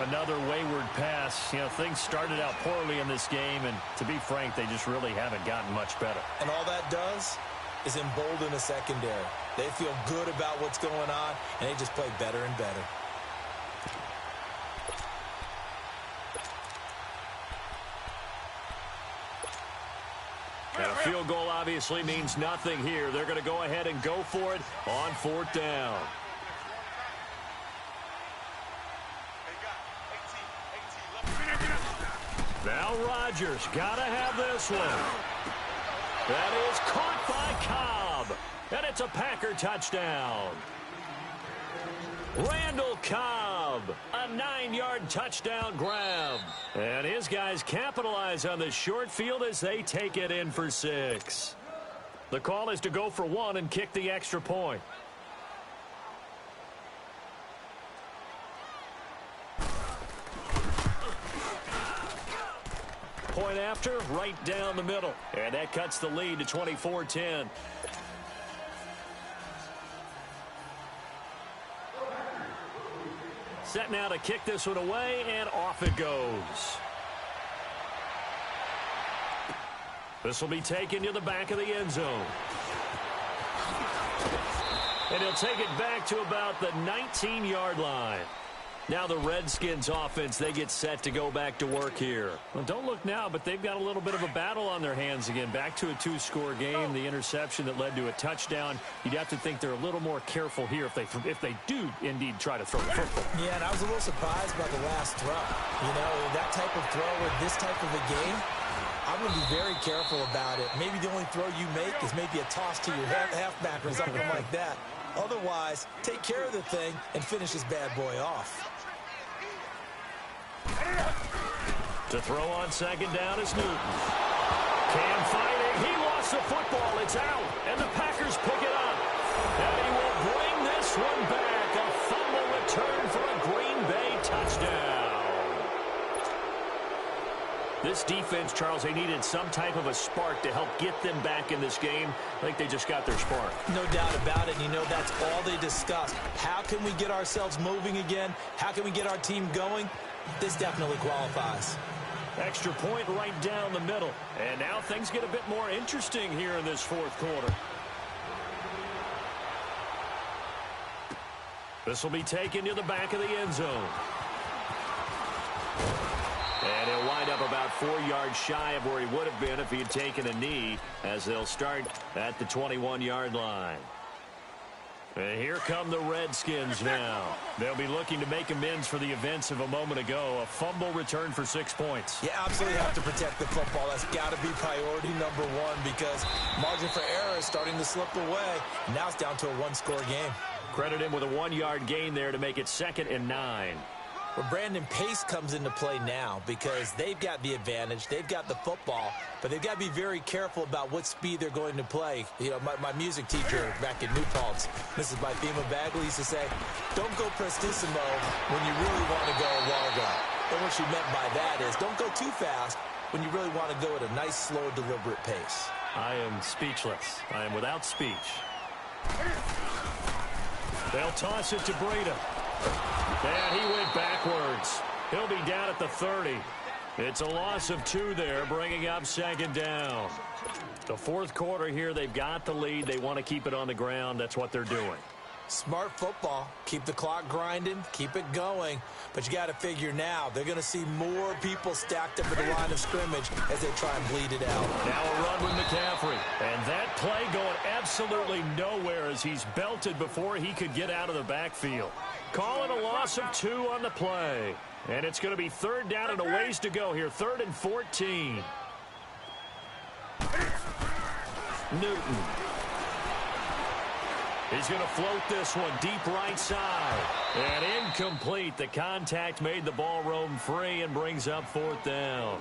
[SPEAKER 4] Another wayward pass. You know, things started out poorly in this game, and to be frank, they just really haven't gotten much better.
[SPEAKER 5] And all that does is embolden the secondary. They feel good about what's going on, and they just play better and better.
[SPEAKER 4] And a field goal obviously means nothing here. They're going to go ahead and go for it on 4th down. Now Rodgers got to have this one. That is caught by Cobb. And it's a Packer touchdown. Randall Cobb, a 9-yard touchdown grab. And his guys capitalize on the short field as they take it in for 6. The call is to go for 1 and kick the extra point. Point after, right down the middle. And that cuts the lead to 24-10. Set now to kick this one away, and off it goes. This will be taken to the back of the end zone. And he'll take it back to about the 19-yard line. Now the Redskins offense, they get set to go back to work here. Well, don't look now, but they've got a little bit of a battle on their hands again. Back to a 2-score game, the interception that led to a touchdown. You'd have to think they're a little more careful here if they do indeed try to throw the football.
[SPEAKER 5] Yeah, and I was a little surprised by the last throw. You know, that type of throw with this type of a game, I'm going to be very careful about it. Maybe the only throw you make is maybe a toss to your halfback or something like that. Otherwise, take care of the thing and finish this bad boy off.
[SPEAKER 4] To throw on 2nd down is Newton. Cam fighting. He lost the football. It's out. And the Packers pick it up. And he will bring this one back. A fumble return for a Green Bay touchdown. This defense, Charles, they needed some type of a spark to help get them back in this game. I think they just got their spark.
[SPEAKER 5] No doubt about it. And you know, that's all they discussed. How can we get ourselves moving again? How can we get our team going? This definitely qualifies.
[SPEAKER 4] Extra point right down the middle. And now things get a bit more interesting here in this 4th quarter. This will be taken to the back of the end zone. And he'll wind up about 4 yards shy of where he would have been if he had taken a knee, as they'll start at the 21-yard line. And here come the Redskins now. They'll be looking to make amends for the events of a moment ago. A fumble return for 6 points.
[SPEAKER 5] You absolutely have to protect the football. That's got to be priority number one, because margin for error is starting to slip away. Now it's down to a one-score game.
[SPEAKER 4] Credit him with a 1-yard gain there to make it 2nd and 9.
[SPEAKER 5] Well, Brandon, pace comes into play now because they've got the advantage. They've got the football, but they've got to be very careful about what speed they're going to play. You know, my music teacher back in New Paltz, Mrs. Bythema Bagley, used to say, don't go prestissimo when you really want to go largo. And what she meant by that is don't go too fast when you really want to go at a nice, slow, deliberate pace.
[SPEAKER 4] I am speechless. I am without speech. They'll toss it to Breida. And he went backwards. He'll be down at the 30. It's a loss of 2 there, bringing up 2nd down. The 4th quarter here, they've got the lead. They want to keep it on the ground. That's what they're doing.
[SPEAKER 5] Smart football. Keep the clock grinding. Keep it going. But you got to figure now, they're going to see more people stacked up at the line of scrimmage as they try and bleed it out.
[SPEAKER 4] Now a run with McCaffrey. And that play going absolutely nowhere as he's belted before he could get out of the backfield. Calling a loss of 2 on the play. And it's going to be 3rd down and a ways to go here. 3rd and 14. Newton. He's going to float this one deep right side. And incomplete. The contact made the ball roam free and brings up 4th down.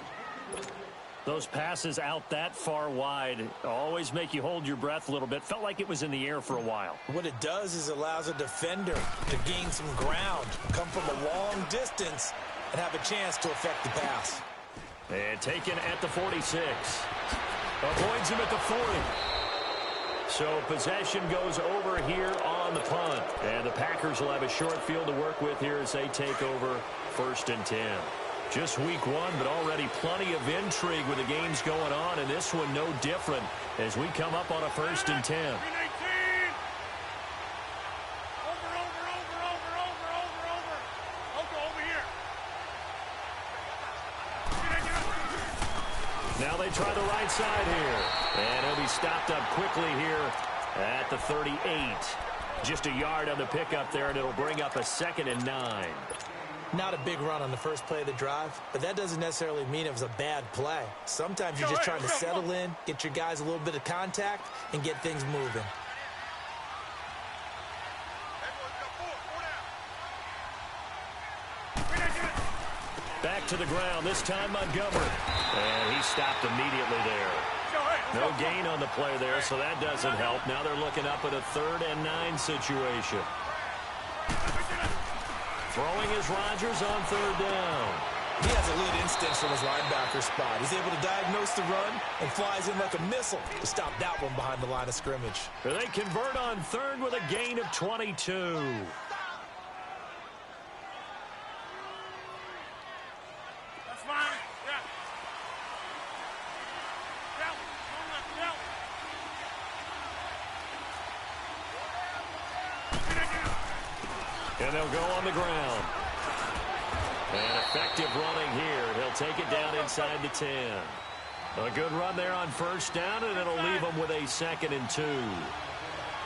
[SPEAKER 4] Those passes out that far wide always make you hold your breath a little bit. Felt like it was in the air for a while.
[SPEAKER 5] What it does is allows a defender to gain some ground, come from a long distance, and have a chance to affect the pass.
[SPEAKER 4] And taken at the 46. Avoids him at the 40. So possession goes over here on the punt. And the Packers will have a short field to work with here as they take over 1st and 10. Just week 1, but already plenty of intrigue with the games going on, and this one no different as we come up on a 1st and 10. Now they try the right side here. And he'll be stopped up quickly here at the 38. Just a yard on the pickup there, and it'll bring up a 2nd and 9.
[SPEAKER 5] Not a big run on the first play of the drive, but that doesn't necessarily mean it was a bad play. Sometimes you're just trying to settle in, get your guys a little bit of contact, and get things moving.
[SPEAKER 4] Back to the ground, this time Montgomery. And he stopped immediately there. No gain on the play there, so that doesn't help. Now they're looking up at a 3rd and 9 situation. Throwing is Rodgers on 3rd down.
[SPEAKER 5] He has elite instincts from his linebacker spot. He's able to diagnose the run and flies in like a missile to stop that one behind the line of scrimmage.
[SPEAKER 4] They convert on 3rd with a gain of 22.
[SPEAKER 6] That's fine. Yeah.
[SPEAKER 4] And they'll go on the ground. And effective running here. He'll take it down inside the 10. A good run there on 1st down, and it'll leave them with a 2nd and 2.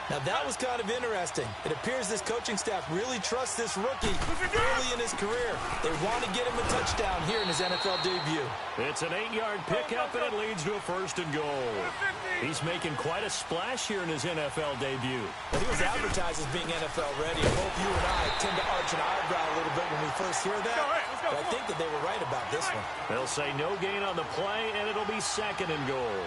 [SPEAKER 5] Now, that was kind of interesting. It appears this coaching staff really trusts this rookie early in his career. They want to get him a touchdown here in his NFL debut.
[SPEAKER 4] It's an 8-yard pickup, and it leads to a 1st and goal. He's making quite a splash here in his NFL debut.
[SPEAKER 5] Well, he was advertised as being NFL ready. Both you and I tend to arch an eyebrow a little bit when we first hear that. But I think that they were right about this one.
[SPEAKER 4] They'll say no gain on the play, and it'll be 2nd and goal.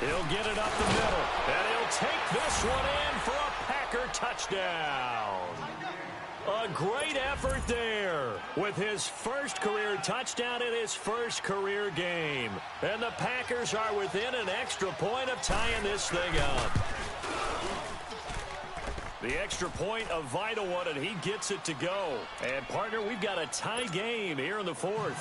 [SPEAKER 4] He'll get it up the middle, and he'll take this one in for a Packer touchdown. A great effort there with his first career touchdown in his first career game. And the Packers are within an extra point of tying this thing up. The extra point, a vital one, and he gets it to go. And, partner, we've got a tie game here in the fourth.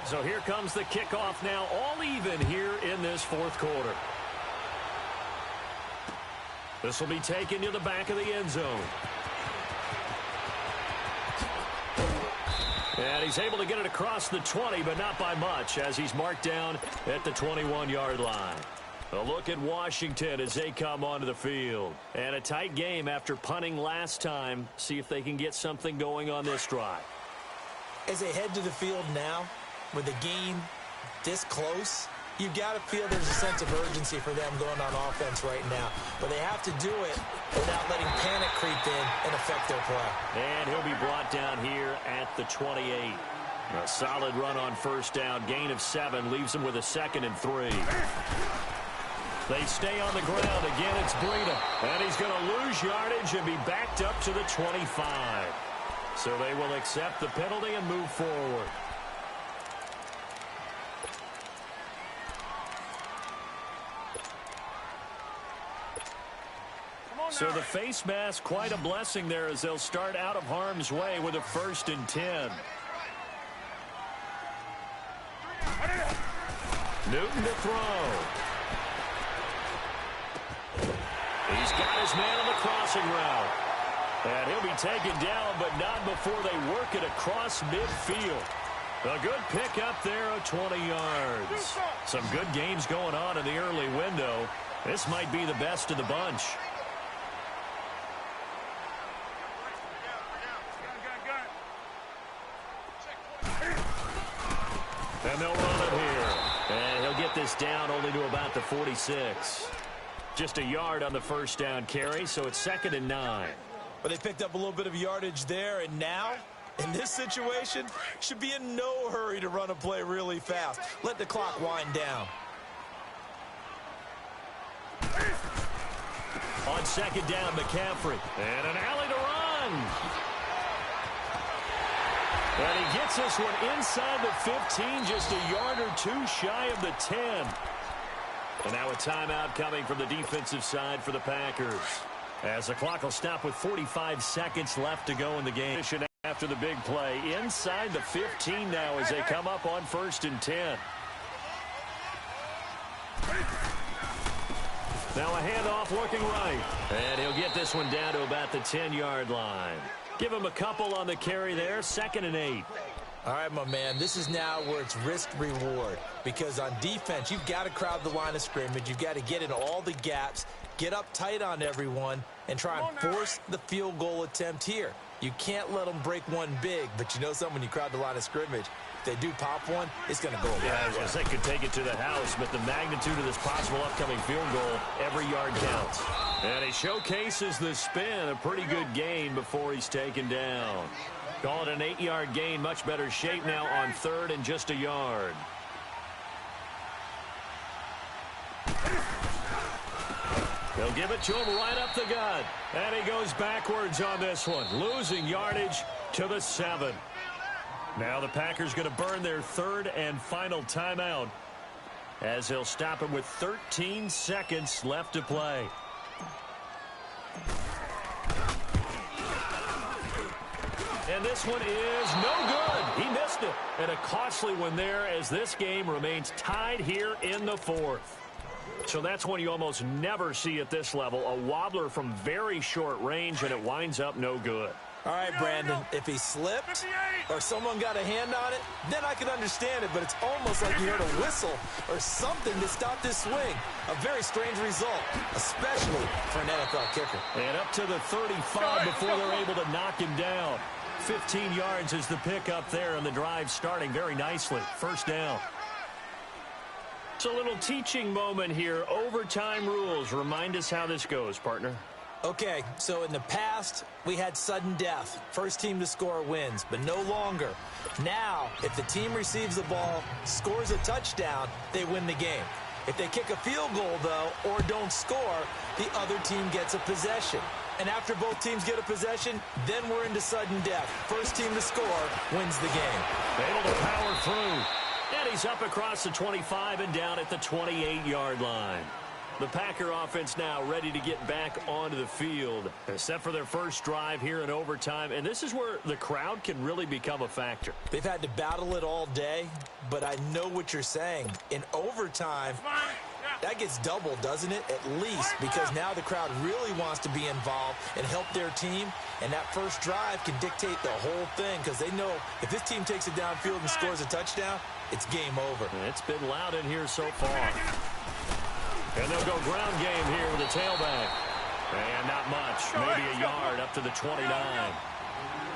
[SPEAKER 4] So here comes the kickoff now, all even here in this fourth quarter. This will be taken to the back of the end zone. And he's able to get it across the 20, but not by much, as he's marked down at the 21-yard line. A look at Washington as they come onto the field. And a tight game after punting last time. See if they can get something going on this drive.
[SPEAKER 5] As they head to the field now, with the game this close, you got to feel there's a sense of urgency for them going on offense right now. But they have to do it without letting panic creep in and affect their play.
[SPEAKER 4] And he'll be brought down here at the 28. A solid run on first down. Gain of 7 leaves them with a 2nd and 3. They stay on the ground. Again, it's Breida. And he's going to lose yardage and be backed up to the 25. So they will accept the penalty and move forward. So the face mask, quite a blessing there as they'll start out of harm's way with a 1st and 10. Newton to throw. He's got his man on the crossing route. And he'll be taken down, but not before they work it across midfield. A good pick up there of 20 yards. Some good games going on in the early window. This might be the best of the bunch. And they'll run it here. And he'll get this down only to about the 46. Just a yard on the first down carry, so it's 2nd and 9.
[SPEAKER 5] But they picked up a little bit of yardage there, and now, in this situation, should be in no hurry to run a play really fast. Let the clock wind down.
[SPEAKER 4] On 2nd down, McCaffrey. And an alley to run. And he gets this one inside the 15, just a yard or 2 shy of the 10. And now a timeout coming from the defensive side for the Packers. As the clock will stop with 45 seconds left to go in the game. After the big play, inside the 15 now as they come up on 1st and 10. Now a handoff looking right. And he'll get this one down to about the 10-yard line. Give him a couple on the carry there, 2nd and 8.
[SPEAKER 5] All right, my man, this is now where it's risk-reward. Because on defense, you've got to crowd the line of scrimmage. You've got to get in all the gaps, get up tight on everyone, and try and force the field goal attempt here. You can't let them break one big, but you know something, when you crowd the line of scrimmage, if they do pop one, it's going to go away.
[SPEAKER 4] Yeah, I was going to say could take it to the house, but the magnitude of this possible upcoming field goal, every yard counts. And he showcases the spin, a pretty good gain before he's taken down. Call it an 8-yard gain, much better shape now on 3rd and just a yard. They'll give it to him right up the gut. And he goes backwards on this one, losing yardage to the 7. Now the Packers going to burn their 3rd and final timeout as they'll stop him with 13 seconds left to play. And this one is no good. He missed it. And a costly one there as this game remains tied here in the 4th. So that's one you almost never see at this level. A wobbler from very short range, and it winds up no good.
[SPEAKER 5] All right, Brandon, if he slipped or someone got a hand on it, then I can understand it. But it's almost like you heard a whistle or something to stop this swing. A very strange result, especially for an NFL kicker.
[SPEAKER 4] And up to the 35 before they're able to knock him down. 15 yards is the pickup there, and the drive starting very nicely. 1st down. It's a little teaching moment here. Overtime rules. Remind us how this goes, partner.
[SPEAKER 5] Okay, so in the past, we had sudden death. First team to score wins, but no longer. Now, if the team receives the ball, scores a touchdown, they win the game. If they kick a field goal, though, or don't score, the other team gets a possession. And after both teams get a possession, then we're into sudden death. First team to score wins the game.
[SPEAKER 4] Able to power through. And he's up across the 25 and down at the 28-yard line. The Packer offense now ready to get back onto the field. Set for their first drive here in overtime, and this is where the crowd can really become a factor.
[SPEAKER 5] They've had to battle it all day, but I know what you're saying. In overtime, that gets doubled, doesn't it? At least, because now the crowd really wants to be involved and help their team, and that first drive can dictate the whole thing because they know if this team takes it downfield and scores a touchdown, it's game over.
[SPEAKER 4] It's been loud in here so far. And they'll go ground game here with a tailback. And not much. Maybe a yard up to the 29.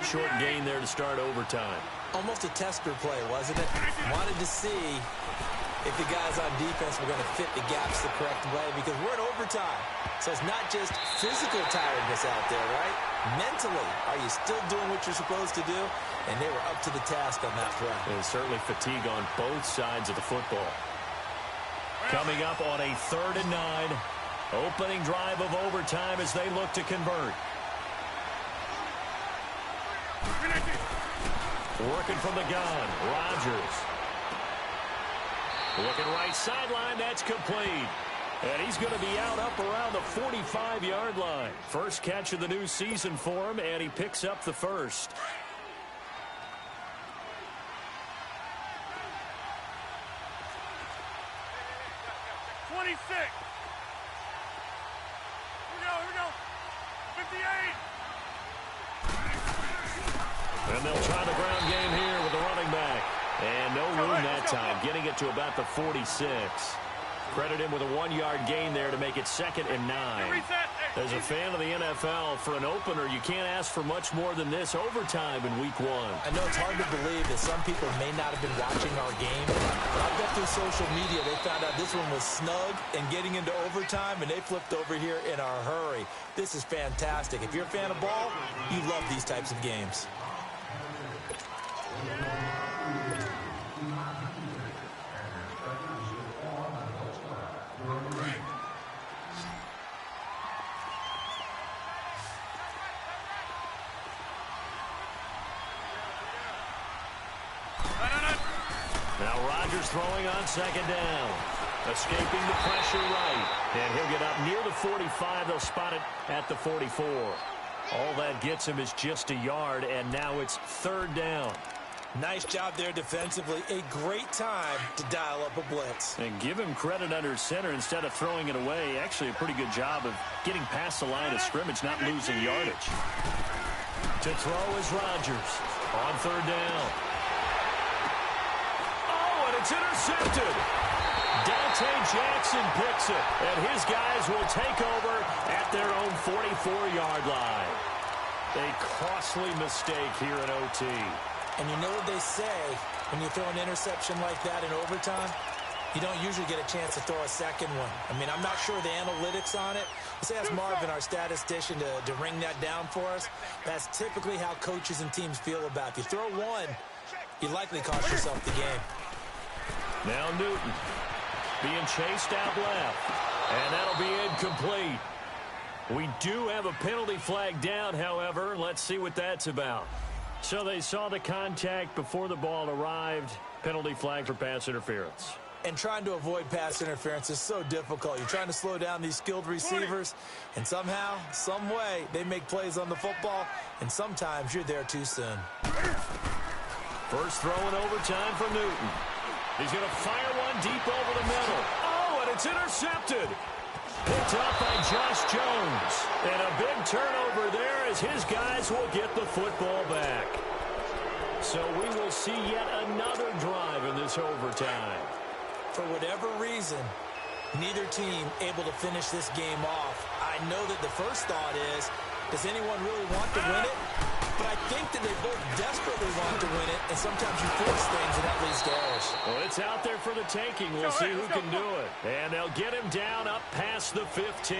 [SPEAKER 4] Short gain there to start overtime.
[SPEAKER 5] Almost a tester play, wasn't it? Wanted to see if the guys on defense were going to fit the gaps the correct way because we're in overtime. So it's not just physical tiredness out there, right? Mentally, are you still doing what you're supposed to do? And they were up to the task on that play.
[SPEAKER 4] There's certainly fatigue on both sides of the football. Coming up on a 3rd and 9. Opening drive of overtime as they look to convert. Working from the gun, Rodgers. Looking right sideline, that's complete. And he's going to be out up around the 45-yard line. First catch of the new season for him, and he picks up the first.
[SPEAKER 6] 26. Here we go. 58.
[SPEAKER 4] And they'll try the ground game here with the running back. And no room that time, getting it to about the 46. Credit him with a 1-yard gain there to make it 2nd and 9. As a fan of the NFL, for an opener, you can't ask for much more than this overtime in week 1.
[SPEAKER 5] I know it's hard to believe that some people may not have been watching our game, but I bet through social media they found out this one was snug and getting into overtime, and they flipped over here in a hurry. This is fantastic. If you're a fan of ball, you love these types of games.
[SPEAKER 4] Now Rodgers throwing on 2nd down. Escaping the pressure right. And he'll get up near the 45. They'll spot it at the 44. All that gets him is just a yard, and now it's 3rd down.
[SPEAKER 5] Nice job there defensively. A great time to dial up a blitz.
[SPEAKER 4] And give him credit under center instead of throwing it away. Actually a pretty good job of getting past the line of scrimmage, not losing yardage. To throw is Rodgers on 3rd down. It's intercepted. Dante Jackson picks it, and his guys will take over at their own 44-yard line. A costly mistake here in OT.
[SPEAKER 5] And you know what they say, when you throw an interception like that in overtime, you don't usually get a chance to throw a second one. I mean, I'm not sure the analytics on it. Let's ask Marvin, our statistician, to ring that down for us. That's typically how coaches and teams feel about it. If you throw one, you likely cost yourself the game.
[SPEAKER 4] Now Newton being chased out left, and that'll be incomplete. We do have a penalty flag down, however. Let's see what that's about. So they saw the contact before the ball arrived. Penalty flag for pass interference.
[SPEAKER 5] And trying to avoid pass interference is so difficult. You're trying to slow down these skilled receivers, and somehow, some way, they make plays on the football, and sometimes you're there too soon.
[SPEAKER 4] First throw in overtime for Newton. He's going to fire one deep over the middle. Oh, and it's intercepted. Picked up by Josh Jones. And a big turnover there as his guys will get the football back. So we will see yet another drive in this overtime.
[SPEAKER 5] For whatever reason, neither team able to finish this game off. I know that the first thought is, does anyone really want to win it? But I think that they both desperately want to win it, and sometimes you force things, and that leads to errors.
[SPEAKER 4] Well, it's out there for the taking. We'll see who can do it. And they'll get him down up past the 15.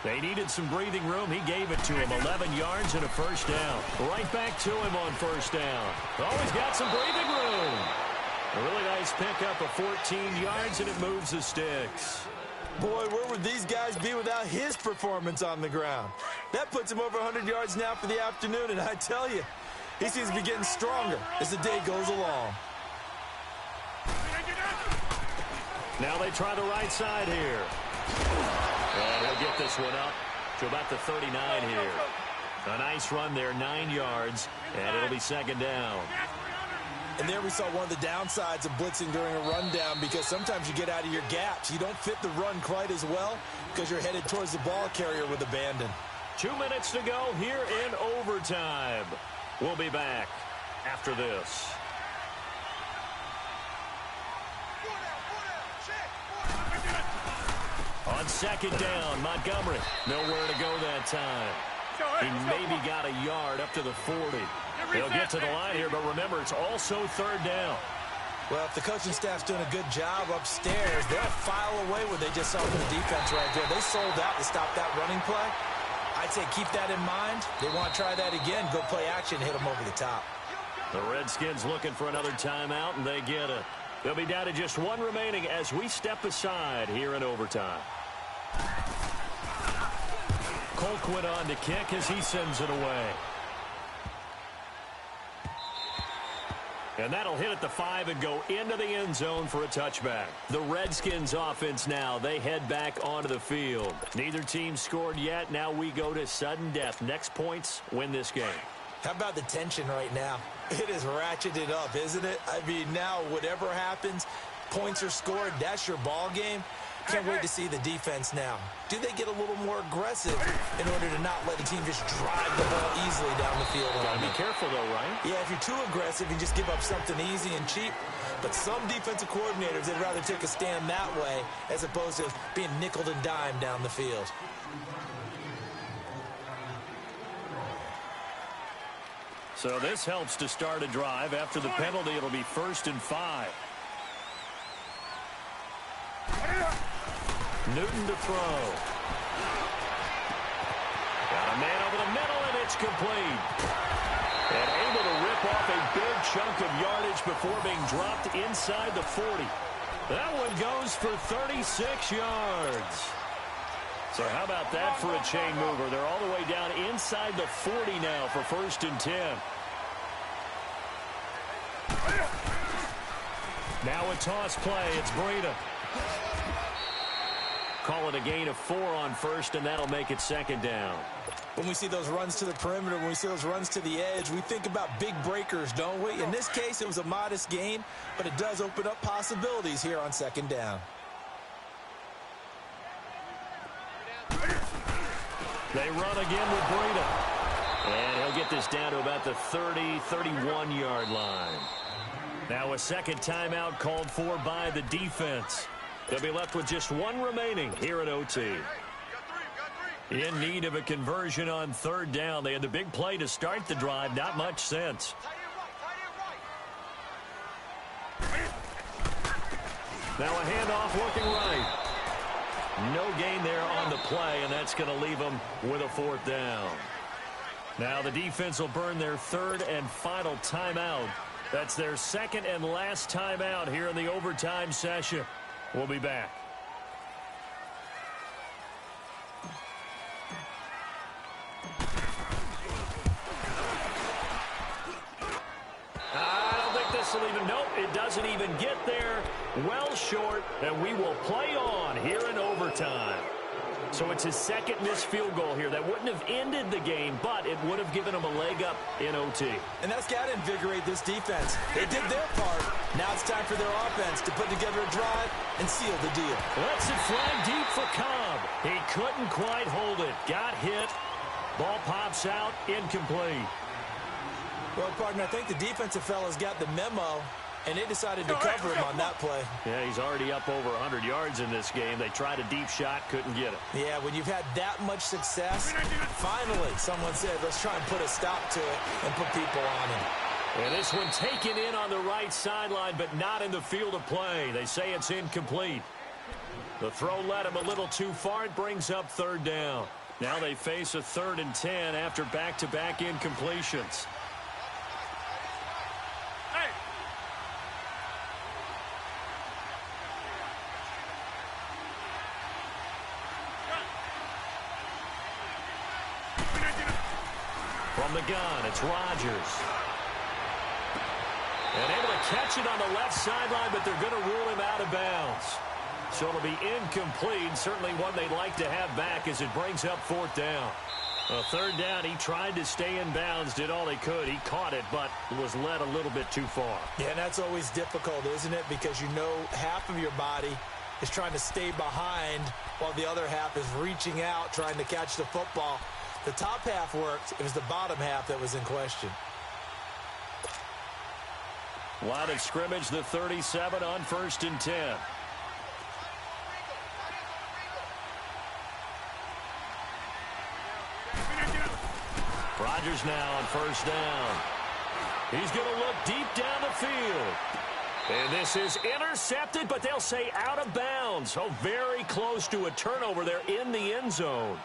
[SPEAKER 4] They needed some breathing room. He gave it to him. 11 yards and a first down. Right back to him on first down. Oh, he's got some breathing room. A really nice pickup of 14 yards, and it moves the sticks.
[SPEAKER 5] Boy, where would these guys be without his performance on the ground? That puts him over 100 yards now for the afternoon, and I tell you, he seems to be getting stronger as the day goes along.
[SPEAKER 4] Now they try the right side here. And he'll get this one up to about the 39 here. A nice run there, 9 yards, and it'll be second down.
[SPEAKER 5] And there we saw one of the downsides of blitzing during a rundown, because sometimes you get out of your gaps. You don't fit the run quite as well because you're headed towards the ball carrier with abandon.
[SPEAKER 4] 2 minutes to go here in overtime. We'll be back after this. On second down, Montgomery. Nowhere to go that time. He maybe got a yard up to the 40. He'll get to the line here, but remember, it's also third down.
[SPEAKER 5] Well, if the coaching staff's doing a good job upstairs, they'll file away what they just saw from the defense right there. They sold out to stop that running play. I'd say keep that in mind. They want to try that again, go play action, hit them over the top.
[SPEAKER 4] The Redskins looking for another timeout, and they get it. They'll be down to just one remaining as we step aside here in overtime. Colquitt on to kick as he sends it away. And that'll hit at the 5 and go into the end zone for a touchback. The Redskins offense now, they head back onto the field. Neither team scored yet. Now we go to sudden death. Next points win this game.
[SPEAKER 5] How about the tension right now? It is ratcheted up, isn't it? I mean, now whatever happens, points are scored, that's your ball game. Can't wait to see the defense now. Do they get a little more aggressive in order to not let the team just drive the ball easily down the field?
[SPEAKER 4] Gotta be careful though, right?
[SPEAKER 5] Yeah, if you're too aggressive, you just give up something easy and cheap. But some defensive coordinators, they'd rather take a stand that way as opposed to being nickel and dime down the field.
[SPEAKER 4] So this helps to start a drive. After the penalty, it'll be 1st and 5. Newton to throw. Got a man over the middle, and it's complete. And able to rip off a big chunk of yardage before being dropped inside the 40. That one goes for 36 yards. So how about that for a chain mover? They're all the way down inside the 40 now for 1st and 10. Now a toss play. It's Breida. Call it a gain of 4 on 1st, and that'll make it 2nd down.
[SPEAKER 5] When we see those runs to the perimeter, when we see those runs to the edge, we think about big breakers, don't we? In this case, it was a modest gain, but it does open up possibilities here on 2nd down.
[SPEAKER 4] They run again with Breida. And he'll get this down to about the 30, 31-yard line. Now a second timeout called for by the defense. They'll be left with just one remaining here at OT. In need of a conversion on 3rd down. They had the big play to start the drive. Not much sense. Now a handoff looking right. No gain there on the play, and that's going to leave them with a 4th down. Now the defense will burn their 3rd and final timeout. That's their 2nd and last timeout here in the overtime session. We'll be back. I don't think this will even, nope, it doesn't even get there. Well short, and we will play on here in overtime. So it's his 2nd missed field goal here. That wouldn't have ended the game, but it would have given him a leg up in OT.
[SPEAKER 5] And that's got to invigorate this defense. They did their part. Now it's time for their offense to put together a drive and seal the deal.
[SPEAKER 4] Lets it fly deep for Cobb. He couldn't quite hold it. Got hit. Ball pops out. Incomplete.
[SPEAKER 5] Well, partner, I think the defensive fellas got the memo, and they decided to cover him on that play.
[SPEAKER 4] Yeah, he's already up over 100 yards in this game. They tried a deep shot, couldn't get it.
[SPEAKER 5] Yeah, when you've had that much success, finally someone said, let's try and put a stop to it and put people on him.
[SPEAKER 4] And this one taken in on the right sideline, but not in the field of play. They say it's incomplete. The throw led him a little too far. It brings up 3rd down. Now they face a 3rd and 10 after back-to-back incompletions. From the gun, it's Rodgers. And able to catch it on the left sideline, but they're going to rule him out of bounds. So it'll be incomplete. Certainly one they'd like to have back as it brings up 4th down. A 3rd down, he tried to stay in bounds, did all he could. He caught it, but was led a little bit too far.
[SPEAKER 5] Yeah, and that's always difficult, isn't it? Because you know half of your body is trying to stay behind while the other half is reaching out, trying to catch the football. The top half worked. It was the bottom half that was in question.
[SPEAKER 4] Line of scrimmage, the 37 on 1st and 10. Rodgers now on 1st down. He's going to look deep down the field. And this is intercepted, but they'll say out of bounds. Oh, very close to a turnover there in the end zone.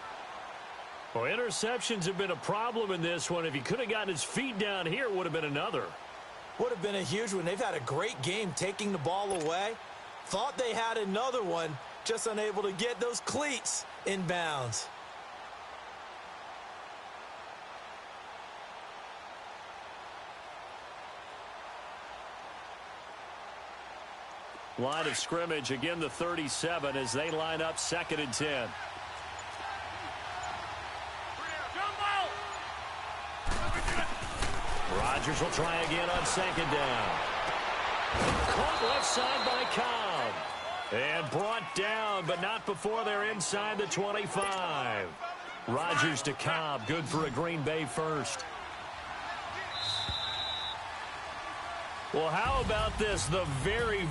[SPEAKER 4] Well, interceptions have been a problem in this one. If he could have gotten his feet down here, it would have been another.
[SPEAKER 5] Would have been a huge one. They've had a great game taking the ball away. Thought they had another one, just unable to get those cleats in bounds.
[SPEAKER 4] Line of scrimmage, again the 37 as they line up 2nd and 10. Rodgers will try again on 2nd down. Caught left side by Cobb. And brought down, but not before they're inside the 25. Rodgers to Cobb, good for a Green Bay first. Well, how about this? The very